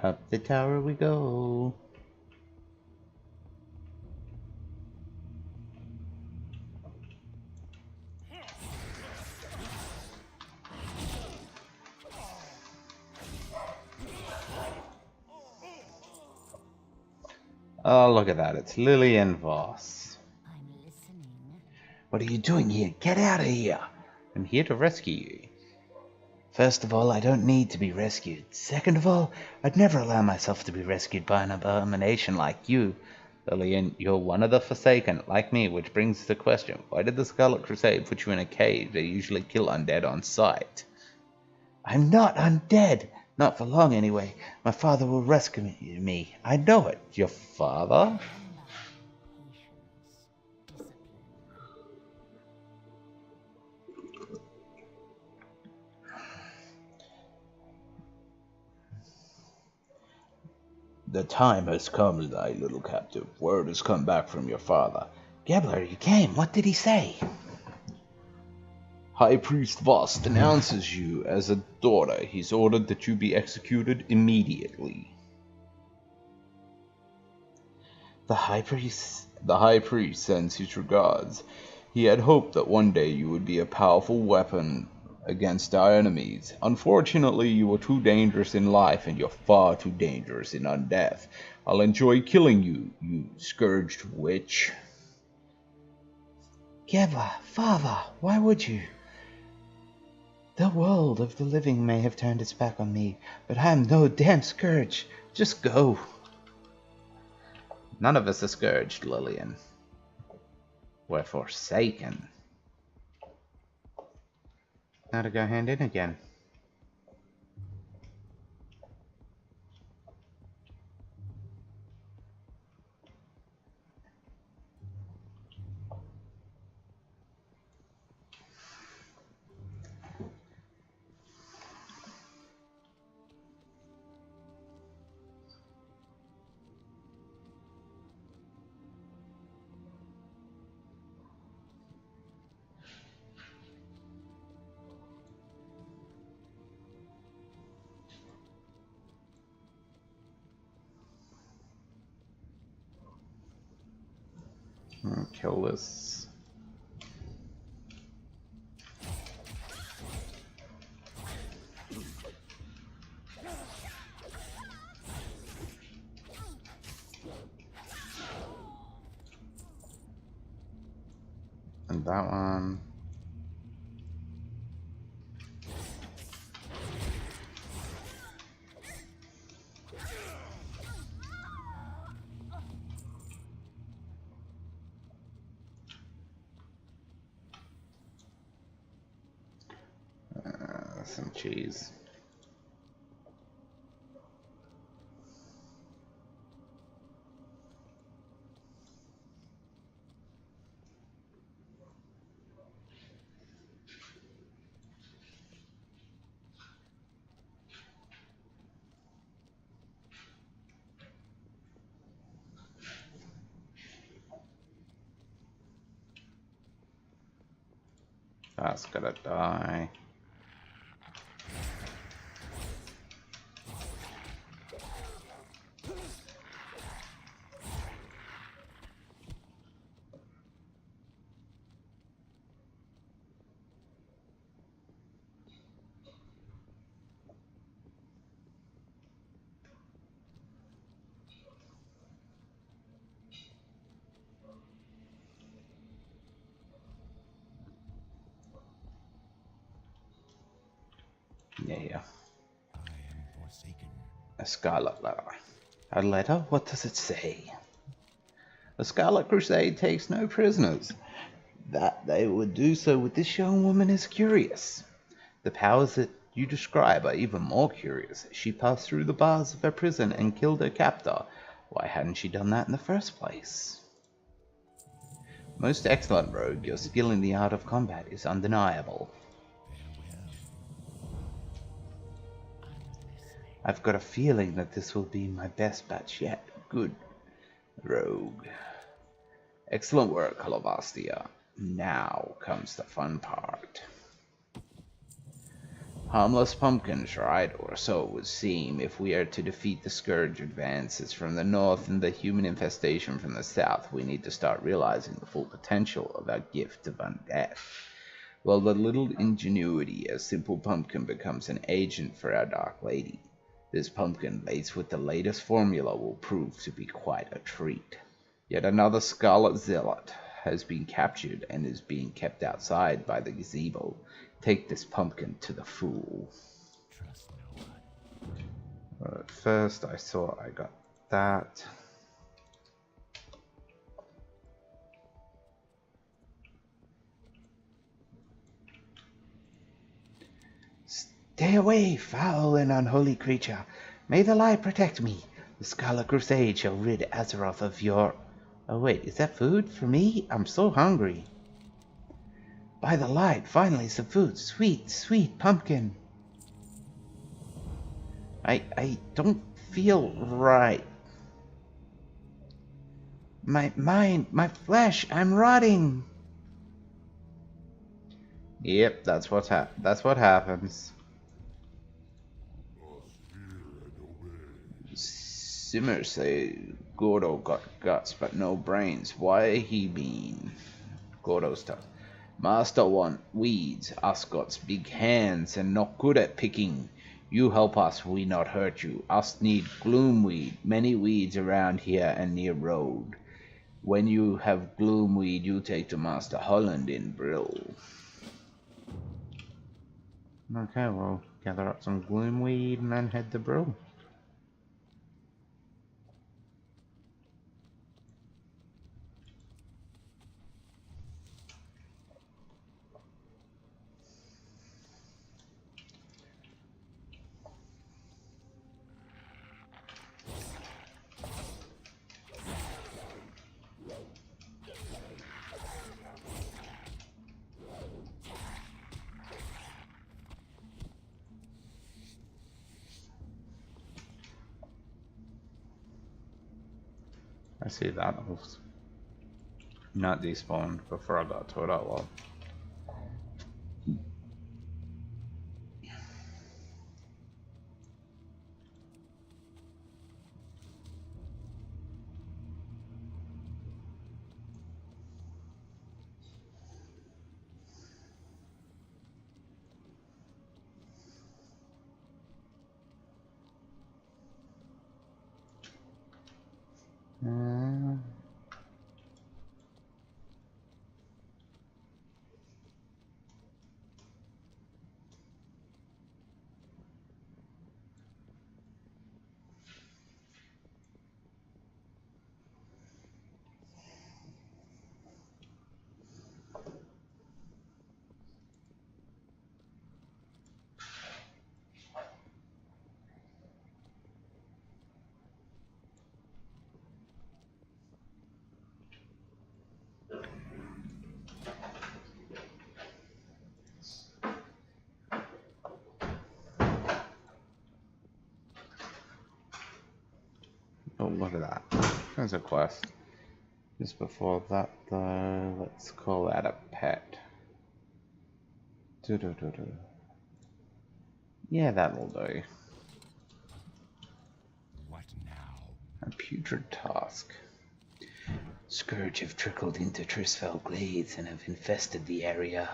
[SPEAKER 1] Up the tower we go. Oh, look at that. It's Lillian Voss.
[SPEAKER 4] I'm listening.
[SPEAKER 1] What are you doing here? Get out of here. I'm here to rescue you. First of all, I don't need to be rescued. Second of all, I'd never allow myself to be rescued by an abomination like you. Lillian, you're one of the Forsaken, like me, which brings the question, why did the Scarlet Crusade put you in a cage? They usually kill undead on sight. I'm not undead. Not for long, anyway. My father will rescue me. I know it. Your father? The time has come, thy little captive. Word has come back from your father. Gebler, you came. What did he say? High Priest Voss denounces you as a daughter. He's ordered that you be executed immediately. The High Priest sends his regards. He had hoped that one day you would be a powerful weapon against our enemies. Unfortunately, you are too dangerous in life, and you're far too dangerous in undeath. I'll enjoy killing you, you scourged witch. Gebler, father, why would you? The world of the living may have turned its back on me, but I am no damn scourge. Just go. None of us are scourged, Lillian. We're forsaken. Now to go hand in again. Kill this. And that one. Some cheese. That's gonna die. Yeah.
[SPEAKER 3] I am forsaken.
[SPEAKER 1] A scarlet letter. A letter? What does it say? The Scarlet Crusade takes no prisoners. That they would do so with this young woman is curious. The powers that you describe are even more curious. She passed through the bars of her prison and killed her captor. Why hadn't she done that in the first place? Most excellent rogue, your skill in the art of combat is undeniable. I've got a feeling that this will be my best batch yet. Good, rogue. Excellent work, Halavastia. Now comes the fun part. Harmless pumpkins, right? Or so it would seem, if we are to defeat the scourge advances from the north and the human infestation from the south. We need to start realizing the full potential of our gift of undeath. Well, the little ingenuity, a simple pumpkin becomes an agent for our Dark Lady. This pumpkin, laced with the latest formula, will prove to be quite a treat. Yet another Scarlet Zealot has been captured and is being kept outside by the gazebo. Take this pumpkin to the fool.
[SPEAKER 3] Trust no one.
[SPEAKER 1] First, I saw I got that. Stay away, foul and unholy creature. May the light protect me. The Scarlet Crusade shall rid Azeroth of your... Oh wait, is that food for me? I'm so hungry. By the light, finally some food. Sweet, sweet pumpkin. I don't feel right. My mind, my flesh, I'm rotting. Yep, that's what happens. Simmer say Gordo got guts but no brains. Why he mean? Gordo's tough. Master want weeds. Us got big hands and not good at picking. You help us, we not hurt you. Us need gloomweed. Many weeds around here and near road. When you have gloomweed, you take to Master Holland in Brill. Okay, well, gather up some gloomweed and then head to Brill. I see that was not despawned before I got to it out loud. look at that. There's a quest. Just before that, though, let's call that a pet. Doo-doo-doo-doo. Yeah, that'll do.
[SPEAKER 3] What now?
[SPEAKER 1] A putrid task. Scourge have trickled into Trisfell Glades and have infested the area.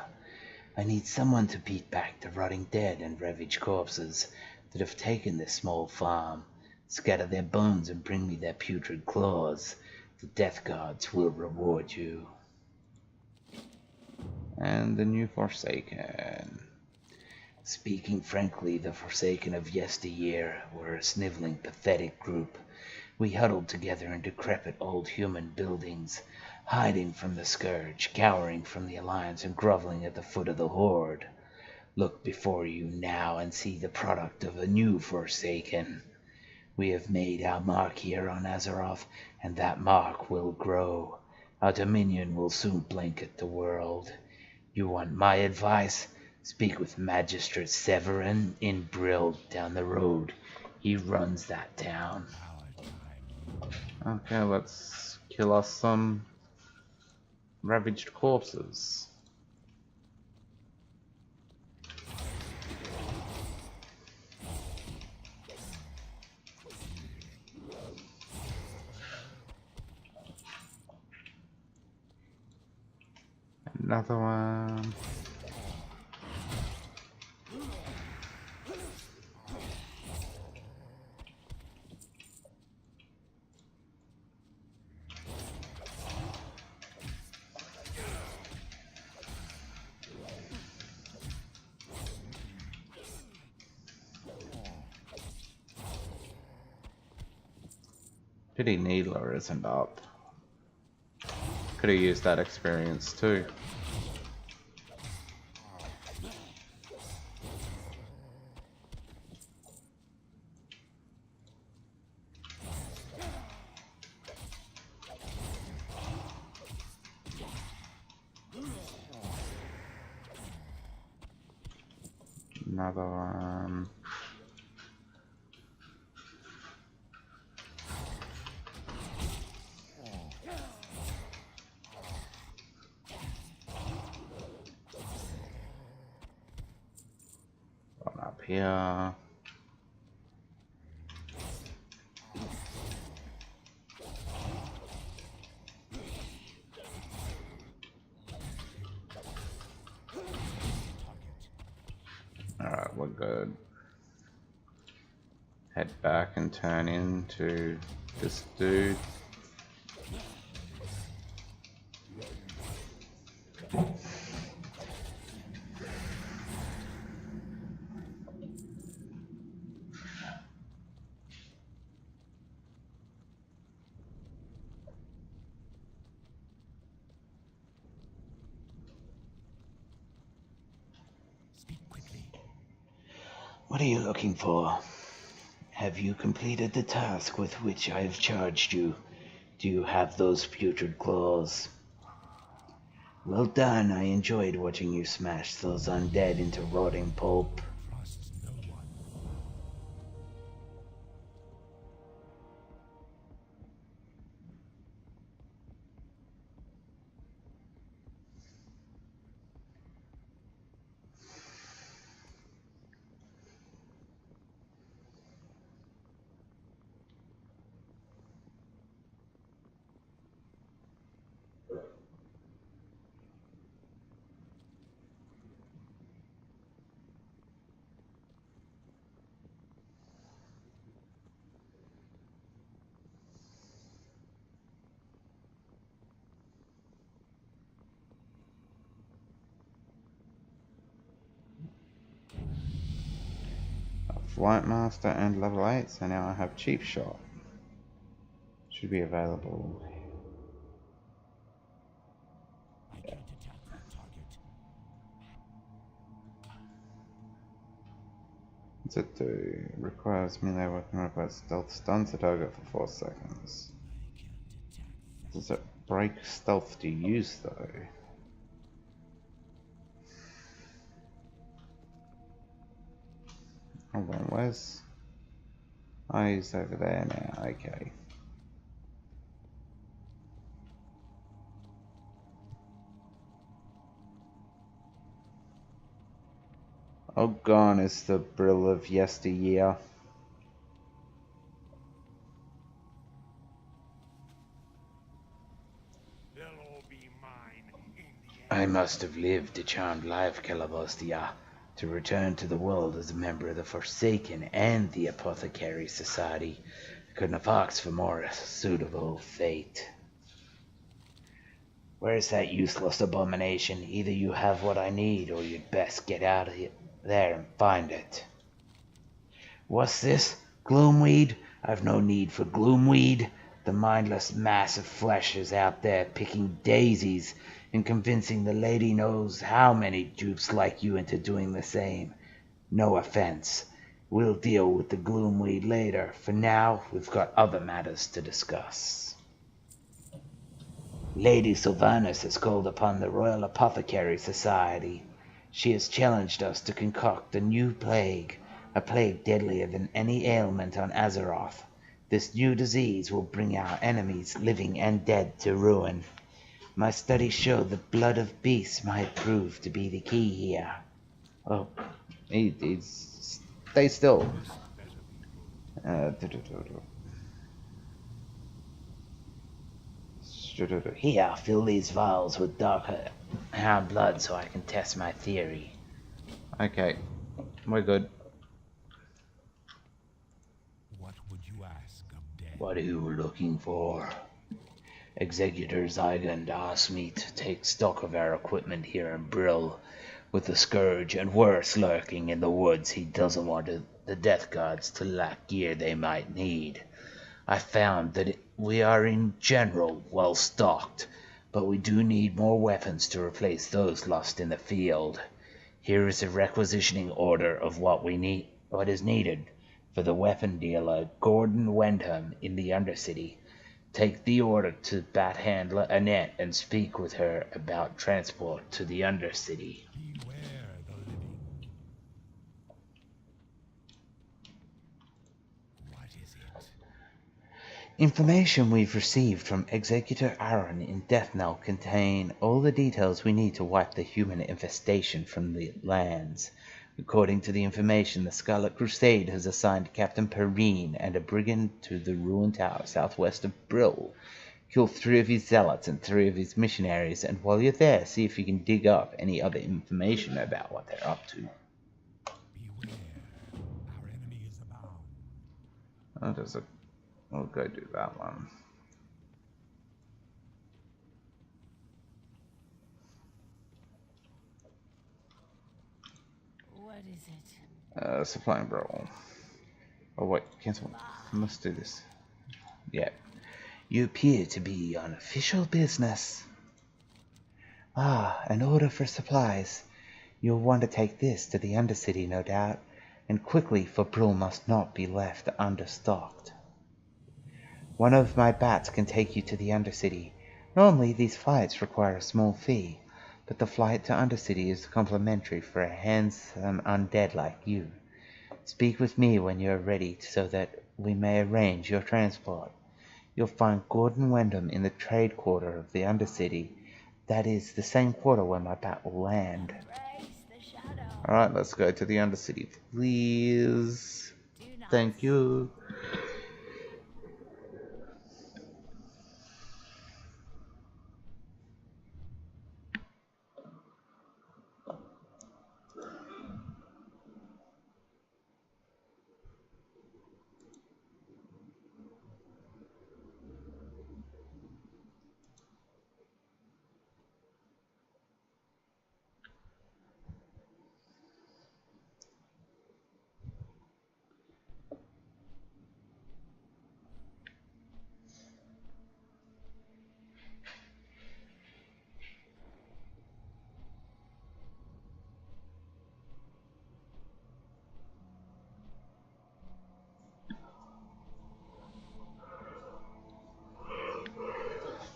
[SPEAKER 1] I need someone to beat back the rotting dead and ravaged corpses that have taken this small farm. Scatter their bones and bring me their putrid claws. The death gods will reward you. And the new Forsaken. Speaking frankly, the Forsaken of yesteryear were a sniveling, pathetic group. We huddled together in decrepit old human buildings, hiding from the Scourge, cowering from the Alliance, and groveling at the foot of the Horde. Look before you now and see the product of a new Forsaken. We have made our mark here on Azeroth, and that mark will grow. Our dominion will soon blanket the world. You want my advice? Speak with Magistrate Severin in Brill down the road. He runs that town. Okay, let's kill us some ravaged corpses. Another one. Pity Needler isn't up. Could have used that experience too. Another one. One up here. Alright, we're good. Head back and turn into this dude.
[SPEAKER 3] Speak quickly.
[SPEAKER 1] What are you looking for? Have you completed the task with which I have charged you? Do you have those putrid claws? Well done, I enjoyed watching you smash those undead into rotting pulp.
[SPEAKER 3] Trust no one.
[SPEAKER 1] Flight Master and level 8, so now I have Cheap Shot. Should be available.
[SPEAKER 3] I can't attack that target.
[SPEAKER 1] What's it do? Requires melee weapon, requires stealth, stuns the target for 4 seconds.
[SPEAKER 3] I can't attack that.
[SPEAKER 1] Does it break stealth to use though? Hold on, where's... Oh, he's over there now, okay. Oh, gone is the Brill of yesteryear.
[SPEAKER 3] They'll all be mine in the end.
[SPEAKER 6] I must have lived a charmed life, Calabostia, to return to the world as a member of the Forsaken and the Apothecary Society. I couldn't have asked for more suitable fate. Where's that useless abomination? Either you have what I need, or you'd best get out of there and find it. What's this? Gloomweed? I've no need for gloomweed. The mindless mass of flesh is out there picking daisies and convincing the lady knows how many dupes like you into doing the same. No offense. We'll deal with the gloomweed later. For now, we've got other matters to discuss. Lady Sylvanus has called upon the Royal Apothecary Society. She has challenged us to concoct a new plague, a plague deadlier than any ailment on Azeroth. This new disease will bring our enemies, living and dead, to ruin. My studies show that blood of beasts might prove to be the key here.
[SPEAKER 1] Oh, he's stay still.
[SPEAKER 6] Here, fill these vials with dark hound blood so I can test my theory.
[SPEAKER 1] Okay, we're good.
[SPEAKER 3] What would you ask of death?
[SPEAKER 6] What are you looking for? Executor Zygand asked me to take stock of our equipment here in Brill. With the Scourge and worse lurking in the woods, he doesn't want the Death Guards to lack gear they might need. I found that we are in general well stocked, but we do need more weapons to replace those lost in the field. Here is a requisitioning order of what is needed for the weapon dealer Gordon Wendham in the Undercity. Take the order to Bat Handler Annette and speak with her about transport to the Undercity.
[SPEAKER 3] Beware the living. What is it?
[SPEAKER 6] Information we've received from Executor Aaron in Deathnell contain all the details we need to wipe the human infestation from the lands. According to the information, the Scarlet Crusade has assigned Captain Perrine and a brigand to the ruined tower southwest of Brill. Kill 3 of his zealots and 3 of his missionaries, and while you're there, see if you can dig up any other information about what they're up to.
[SPEAKER 3] Beware. Our enemy is abound.
[SPEAKER 1] Oh, there's a... We'll go do that one.
[SPEAKER 4] What is it?
[SPEAKER 1] Supply and brawl. Oh wait, cancel. Let's do this. Yeah.
[SPEAKER 6] You appear to be on official business. Ah, an order for supplies. You'll want to take this to the Undercity, no doubt, and quickly, for Brill must not be left understocked. One of my bats can take you to the Undercity. Normally, these flights require a small fee, but the flight to Undercity is complimentary for a handsome undead like you. Speak with me when you're ready so that we may arrange your transport. You'll find Gordon Wendham in the trade quarter of the Undercity. That is the same quarter where my bat will land.
[SPEAKER 4] Embrace the shadow.
[SPEAKER 1] Alright, let's go to the Undercity, please.
[SPEAKER 4] Do not
[SPEAKER 1] Thank you.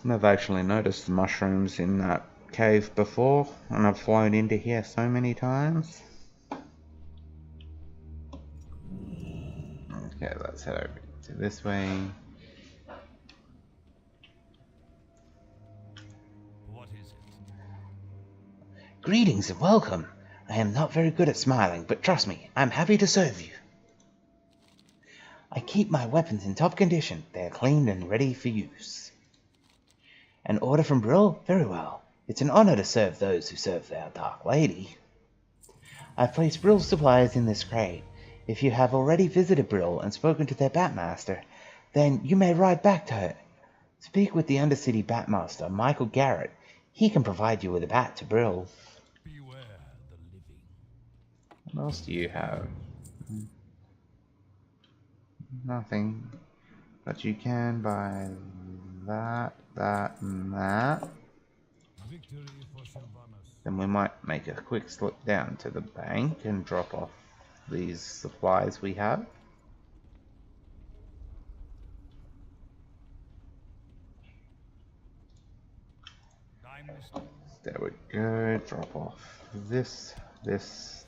[SPEAKER 1] I've actually noticed the mushrooms in that cave before, and I've flown into here so many times. Okay, let's head over to this way.
[SPEAKER 3] What is it?
[SPEAKER 6] Greetings and welcome.
[SPEAKER 1] I am not very good at smiling, but trust me, I'm happy to serve you. I keep my weapons in top condition. They are cleaned and ready for use. An order from Brill? Very well. It's an honor to serve those who serve their Dark Lady. I've placed Brill's supplies in this crate. If you have already visited Brill and spoken to their Batmaster, then you may ride back to her. Speak with the Undercity Batmaster, Michael Garrett. He can provide you with a bat to Brill.
[SPEAKER 3] Beware the living.
[SPEAKER 1] What else do you have? Nothing. But you can buy that, that, and that.
[SPEAKER 3] Victory for Sylvanas.
[SPEAKER 1] Then we might make a quick slip down to the bank and drop off these supplies we have. There we go. Drop off this, this,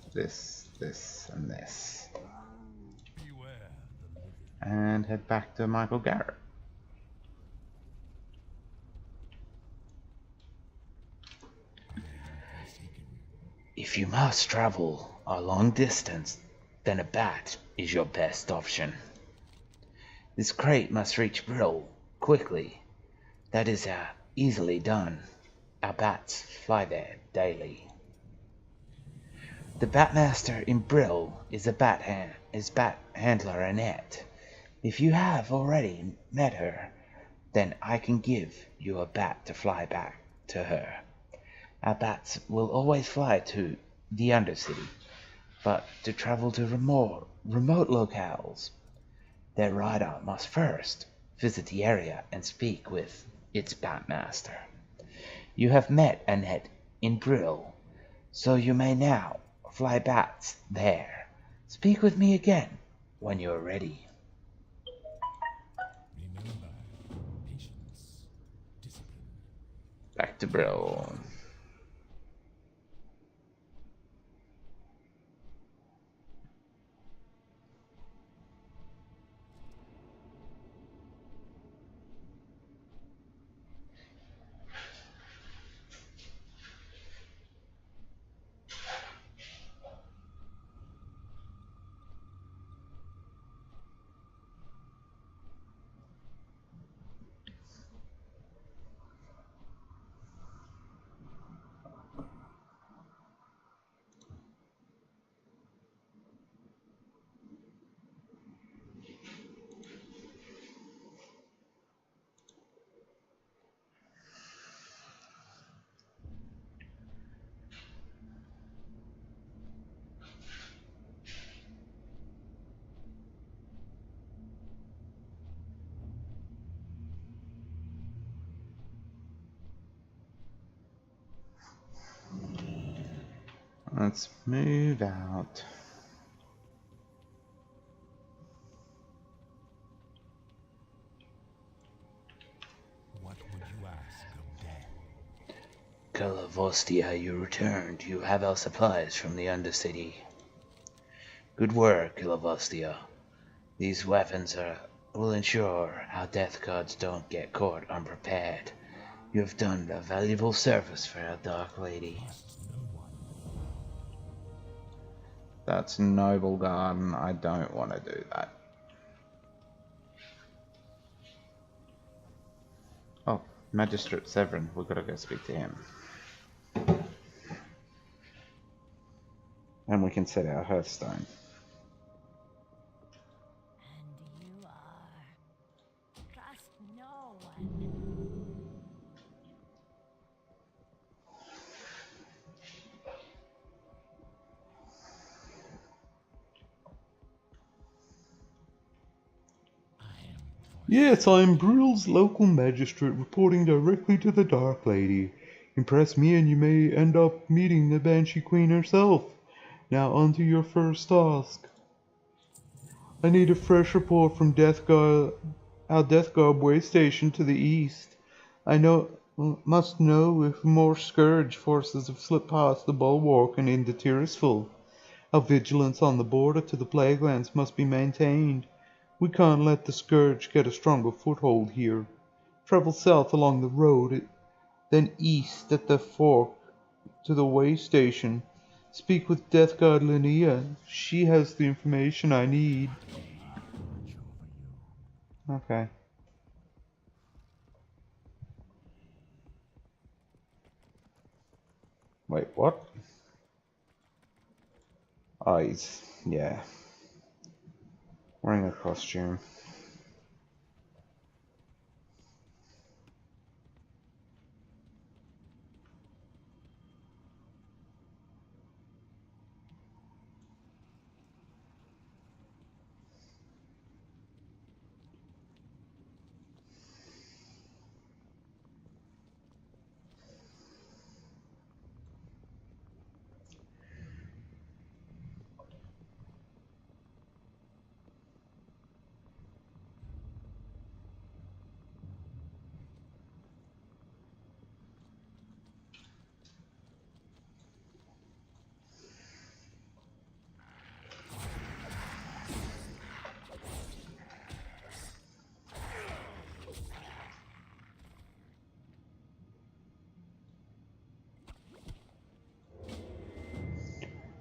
[SPEAKER 1] and this.
[SPEAKER 3] Beware the living.
[SPEAKER 1] And head back to Michael Garrett. If you must travel a long distance, then a bat is your best option. This crate must reach Brill quickly. That is easily done. Our bats fly there daily. The Batmaster in Brill is Bat Handler Annette. If you have already met her, then I can give you a bat to fly back to her. Our bats will always fly to the Undercity, but to travel to remote locales, their rider must first visit the area and speak with its Batmaster. You have met Annette in Brill, so you may now fly bats there. Speak with me again when you are ready.
[SPEAKER 3] Remember, patience, discipline.
[SPEAKER 1] Back to Brill. Let's move out.
[SPEAKER 3] What would you ask of death?
[SPEAKER 6] Calavostia, you returned. You have our supplies from the Undercity. Good work, Calavostia. These weapons will ensure our death guards don't get caught unprepared. You have done a valuable service for our Dark Lady.
[SPEAKER 1] That's Noble Garden. I don't want to do that. Oh, Magistrate Severin. We've got to go speak to him. And we can set our Hearthstone.
[SPEAKER 4] And you are. Trust no one.
[SPEAKER 7] Yes, I am Brill's local magistrate reporting directly to the Dark Lady. Impress me and you may end up meeting the Banshee Queen herself. Now on to your first task. I need a fresh report from our Death Guard way station to the east. I must know if more Scourge forces have slipped past the bulwark and into Tirisful. Our vigilance on the border to the Plaguelands must be maintained. We can't let the Scourge get a stronger foothold here. Travel south along the road, then east at the fork to the way station. Speak with Death God Linnea. She has the information I need. Okay. Wait, what? Oh, yeah, wearing a costume.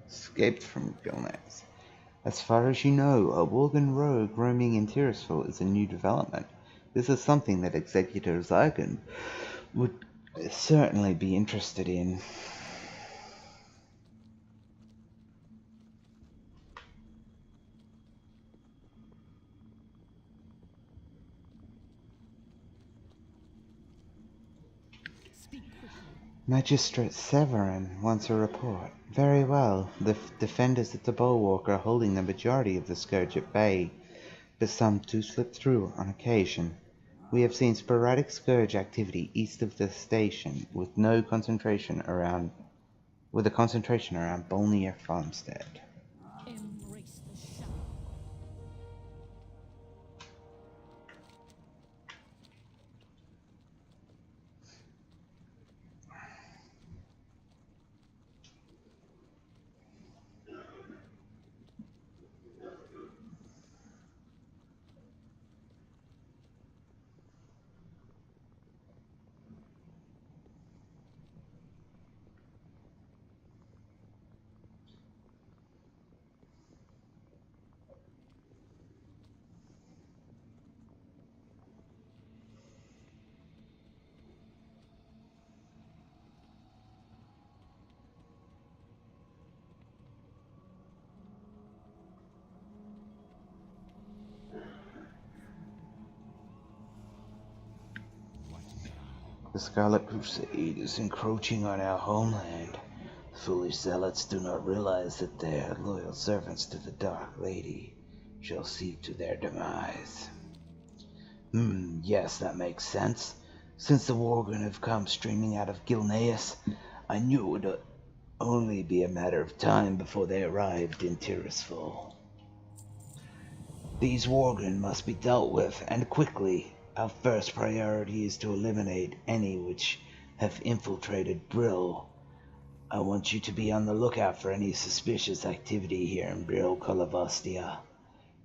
[SPEAKER 7] Escaped from Gilneas. As far as you know, a Worgen rogue roaming in Tirisful is a new development. This is something that Executor Zygon would certainly be interested in. Magistrate Severin wants a report. Very well. The defenders at the Bulwark are holding the majority of the Scourge at bay, but some do slip through on occasion. We have seen sporadic Scourge activity east of the station, with a concentration around Bolnier Farmstead.
[SPEAKER 4] Embrace the shadow.
[SPEAKER 6] The Scarlet Crusade is encroaching on our homeland. Foolish zealots do not realize that their loyal servants to the Dark Lady shall see to their demise. Yes, that makes sense. Since the Worgen have come streaming out of Gilneas, I knew it would only be a matter of time before they arrived in Tirisful. These Worgen must be dealt with, and quickly. Our first priority is to eliminate any which have infiltrated Brill. I want you to be on the lookout for any suspicious activity here in Brill Colavastia.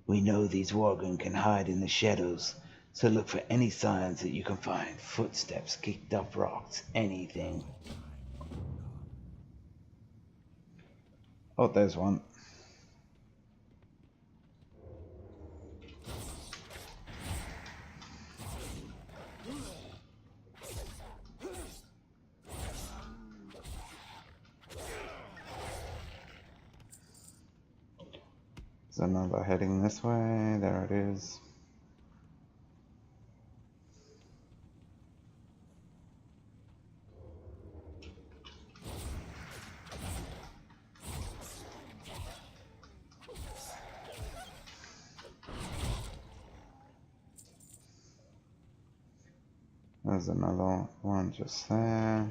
[SPEAKER 6] We know these Worgen can hide in the shadows, so look for any signs that you can find. Footsteps, kicked up rocks, anything.
[SPEAKER 1] Oh, there's one. There's another heading this way. There it is. There's another one just there.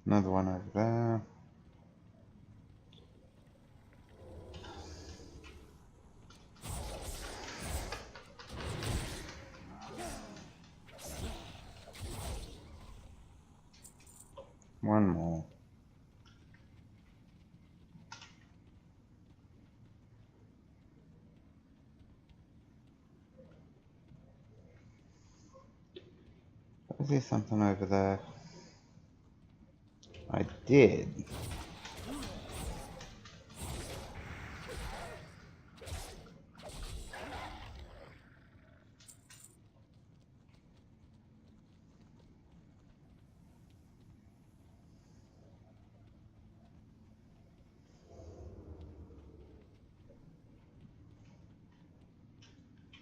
[SPEAKER 1] Another one over there. One more. Was there something over there? I did.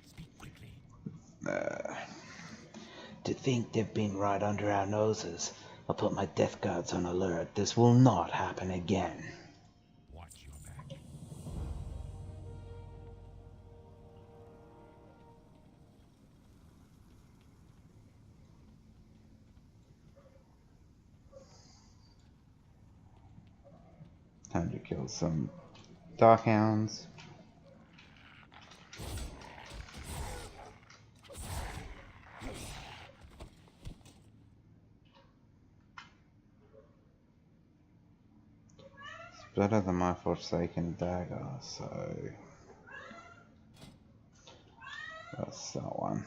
[SPEAKER 3] Speak quickly.
[SPEAKER 6] To think they've been right under our noses. I'll put my death guards on alert. This will not happen again.
[SPEAKER 3] Watch your back.
[SPEAKER 1] Time to kill some Darkhounds. It's better than my Forsaken Dagger, so that's that one.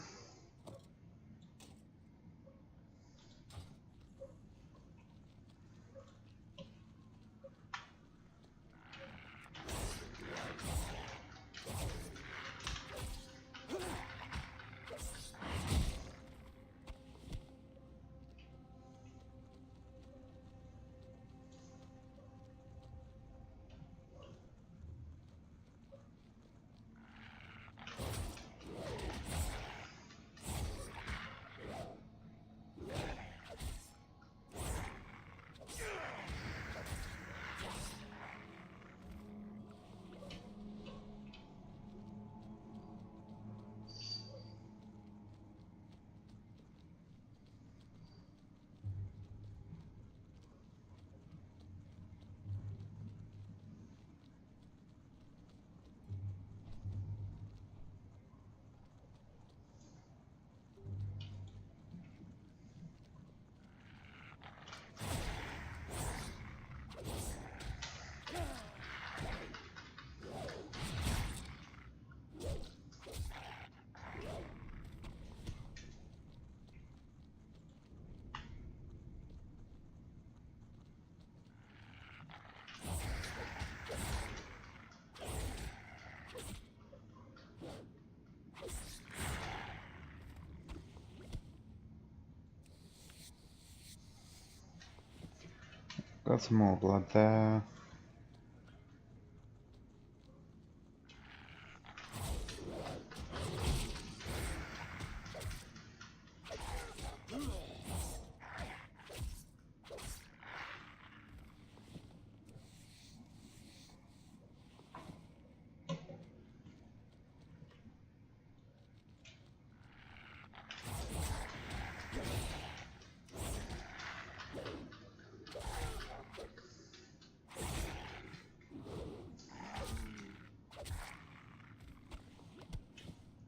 [SPEAKER 1] Got some more blood there.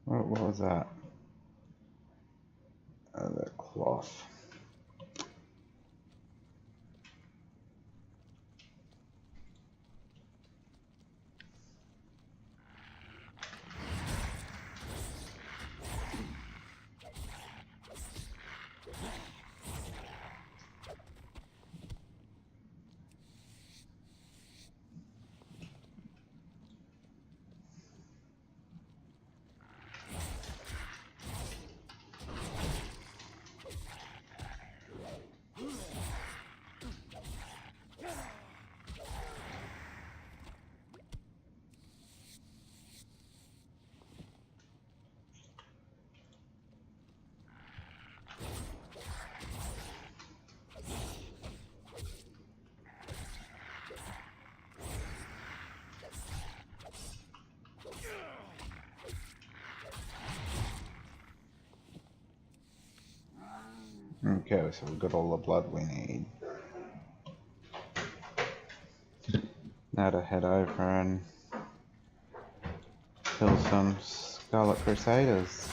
[SPEAKER 1] What was that? The cloth. Okay, so we've got all the blood we need. Now to head over and kill some Scarlet Crusaders.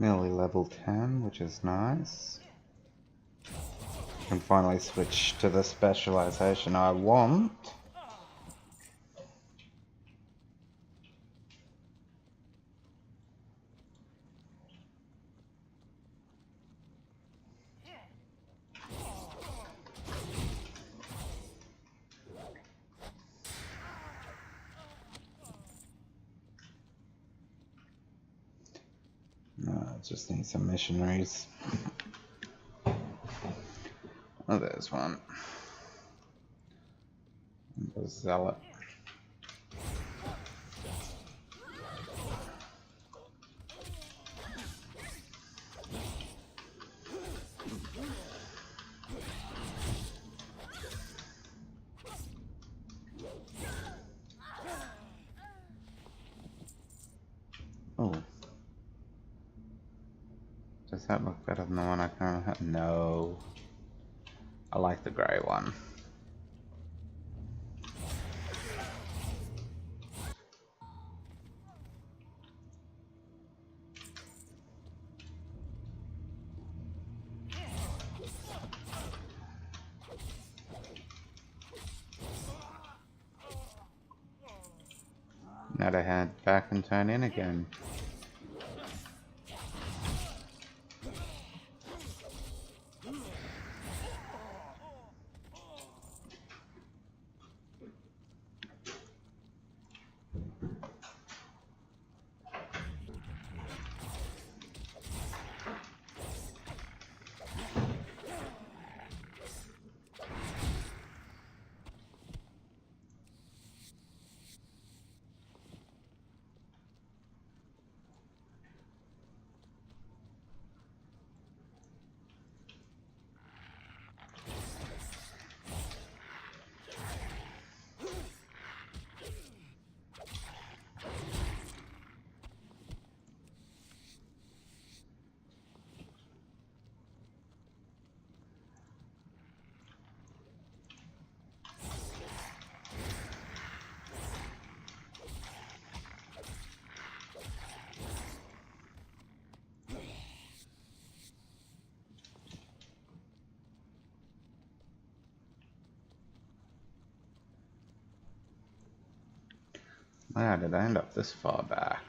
[SPEAKER 1] Nearly level 10, which is nice. Can finally switch to the specialization I want. No, I just need some missionaries. Oh, there's one. The zealot. Oh. Does that look better than the one I currently have? No. I like the grey one. Now to head back and turn in again. How did I end up this far back?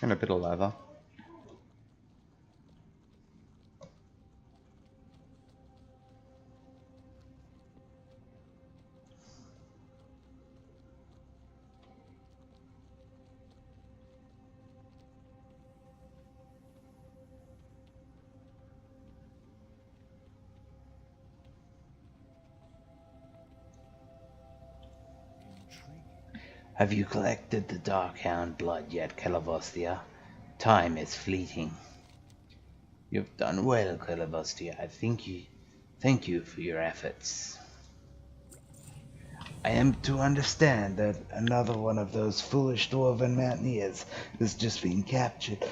[SPEAKER 1] And a bit of leather.
[SPEAKER 6] Have you collected the Darkhound blood yet, Calavostia? Time is fleeting. You've done well, Calavostia. Thank you for your efforts. I am to understand that another one of those foolish dwarven mountaineers has just been captured.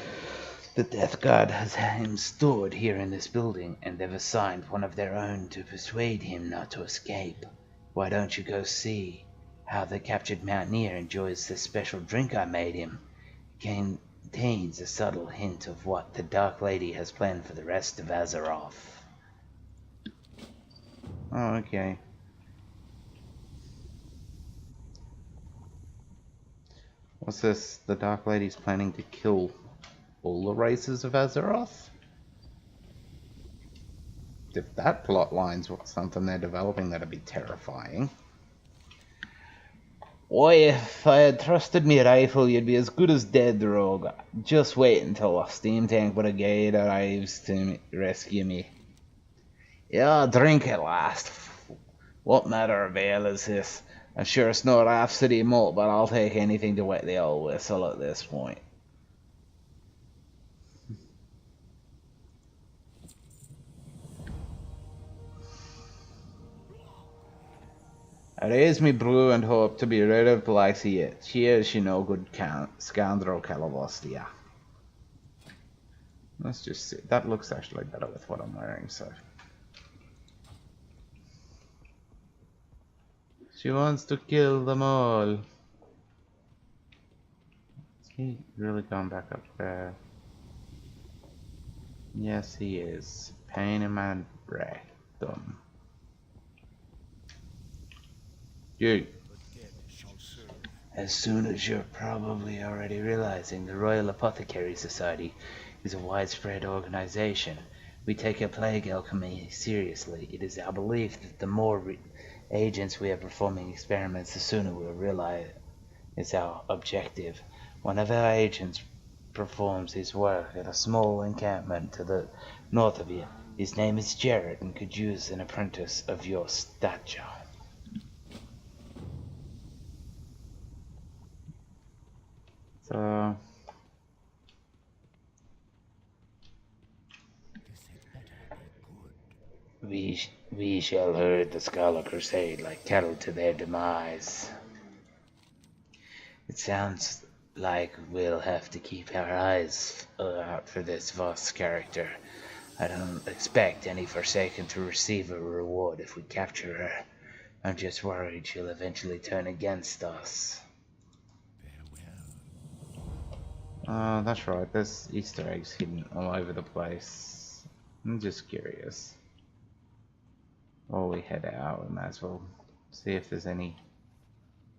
[SPEAKER 6] The Death Guard has him stored here in this building, and they've assigned one of their own to persuade him not to escape. Why don't you go see how the captured mountaineer enjoys the special drink I made him? It contains a subtle hint of what the Dark Lady has planned for the rest of Azeroth.
[SPEAKER 1] Oh, okay. What's this? The Dark Lady's planning to kill all the races of Azeroth? If that plot line's something they're developing, that'd be terrifying.
[SPEAKER 6] Why, if I had trusted me rifle, you'd be as good as dead, rogue. Just wait until a steam tank brigade arrives to rescue me. Yeah, drink at last. What matter of ale is this? I'm sure it's no Rhapsody malt, but I'll take anything to wet the old whistle at this point. I raise me brew and hope to be rid of Galaxy yet. Cheers, you know, good scoundrel Calabostia. Let's just see. That looks actually better with what I'm wearing, so. She wants to kill them all. Is he really going back up there? Yes, he is. Pain in my rectum. You. As soon as you're probably already realizing, the Royal Apothecary Society is a widespread organization. We take a plague alchemy seriously. It is our belief that the more agents we have performing experiments, the sooner we'll realize is our objective. One of our agents performs his work at a small encampment to the north of you. His name is Jared and could use an apprentice of your stature.
[SPEAKER 1] So.
[SPEAKER 6] We shall herd the Scarlet Crusade like cattle to their demise. It sounds like we'll have to keep our eyes out for this Voss character. I don't expect any Forsaken to receive a reward if we capture her. I'm just worried she'll eventually turn against us.
[SPEAKER 1] That's right. There's Easter eggs hidden all over the place. I'm just curious. While we head out, we might as well see if there's any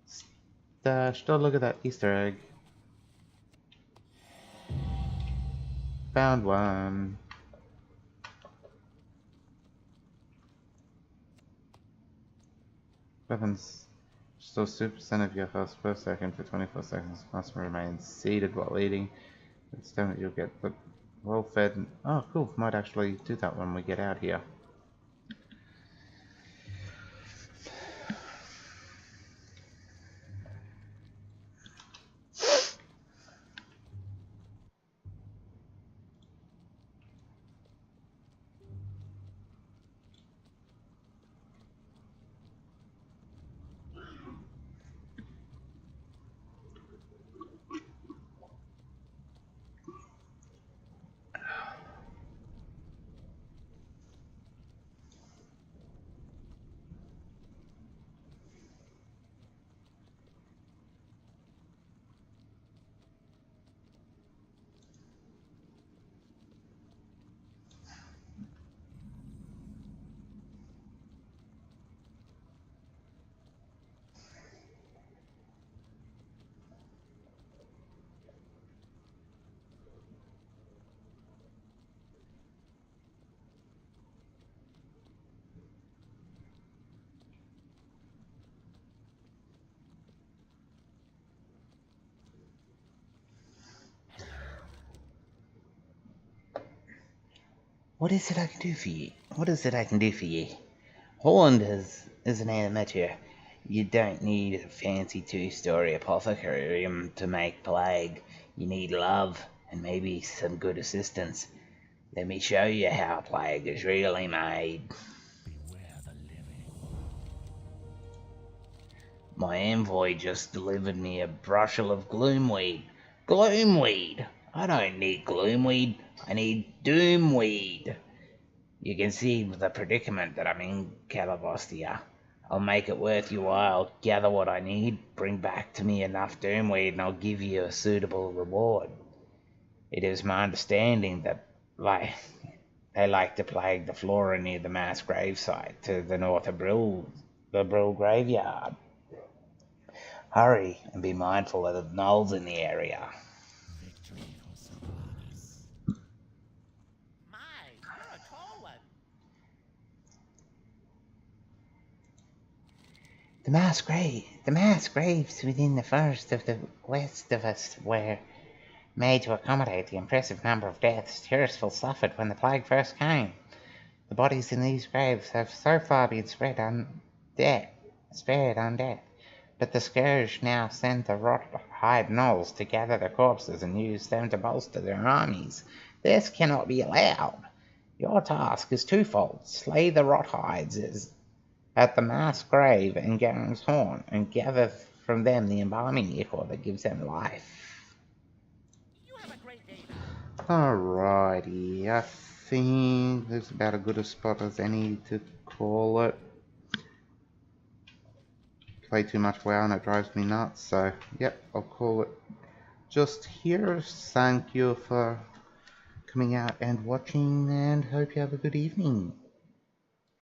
[SPEAKER 1] stashed. Oh, look at that Easter egg. Found one. Weapons. Restore 2% of your health per second for 24 seconds. Must remain seated while eating. It's time that you'll get well fed. Oh, cool. Might actually do that when we get out here.
[SPEAKER 6] What is it I can do for you? What is it I can do for you? Holland is an amateur. You don't need a fancy two-story apothecarium to make plague. You need love and maybe some good assistance. Let me show you how plague is really made.
[SPEAKER 3] Beware the living.
[SPEAKER 6] My envoy just delivered me a bushel of gloomweed. Gloomweed! I don't need gloomweed. I need doomweed. You can see the predicament that I'm in, Calabostia. I'll make it worth your while. Gather what I need, bring back to me enough doomweed, and I'll give you a suitable reward. It is my understanding that, they like to plague the flora near the mass gravesite to the north of the Brill graveyard. Hurry and be mindful of the gnolls in the area.
[SPEAKER 3] Victory for Sylvanas.
[SPEAKER 6] The mass graves within the forest of the west of us were made to accommodate the impressive number of deaths Tyrrellsville suffered when the plague first came. The bodies in these graves have so far been spared undead, but the Scourge now send the rot-hide gnolls to gather the corpses and use them to bolster their armies. This cannot be allowed. Your task is twofold. Slay the rot-hides at the mass grave and Garen's Horn, and gather from them the embalming ichor that gives them life.
[SPEAKER 4] You have a great day.
[SPEAKER 1] Alrighty, I think there's about as good a spot as any to call it. Play too much WoW and it drives me nuts, so yep, I'll call it just here. Thank you for coming out and watching, and hope you have a good evening.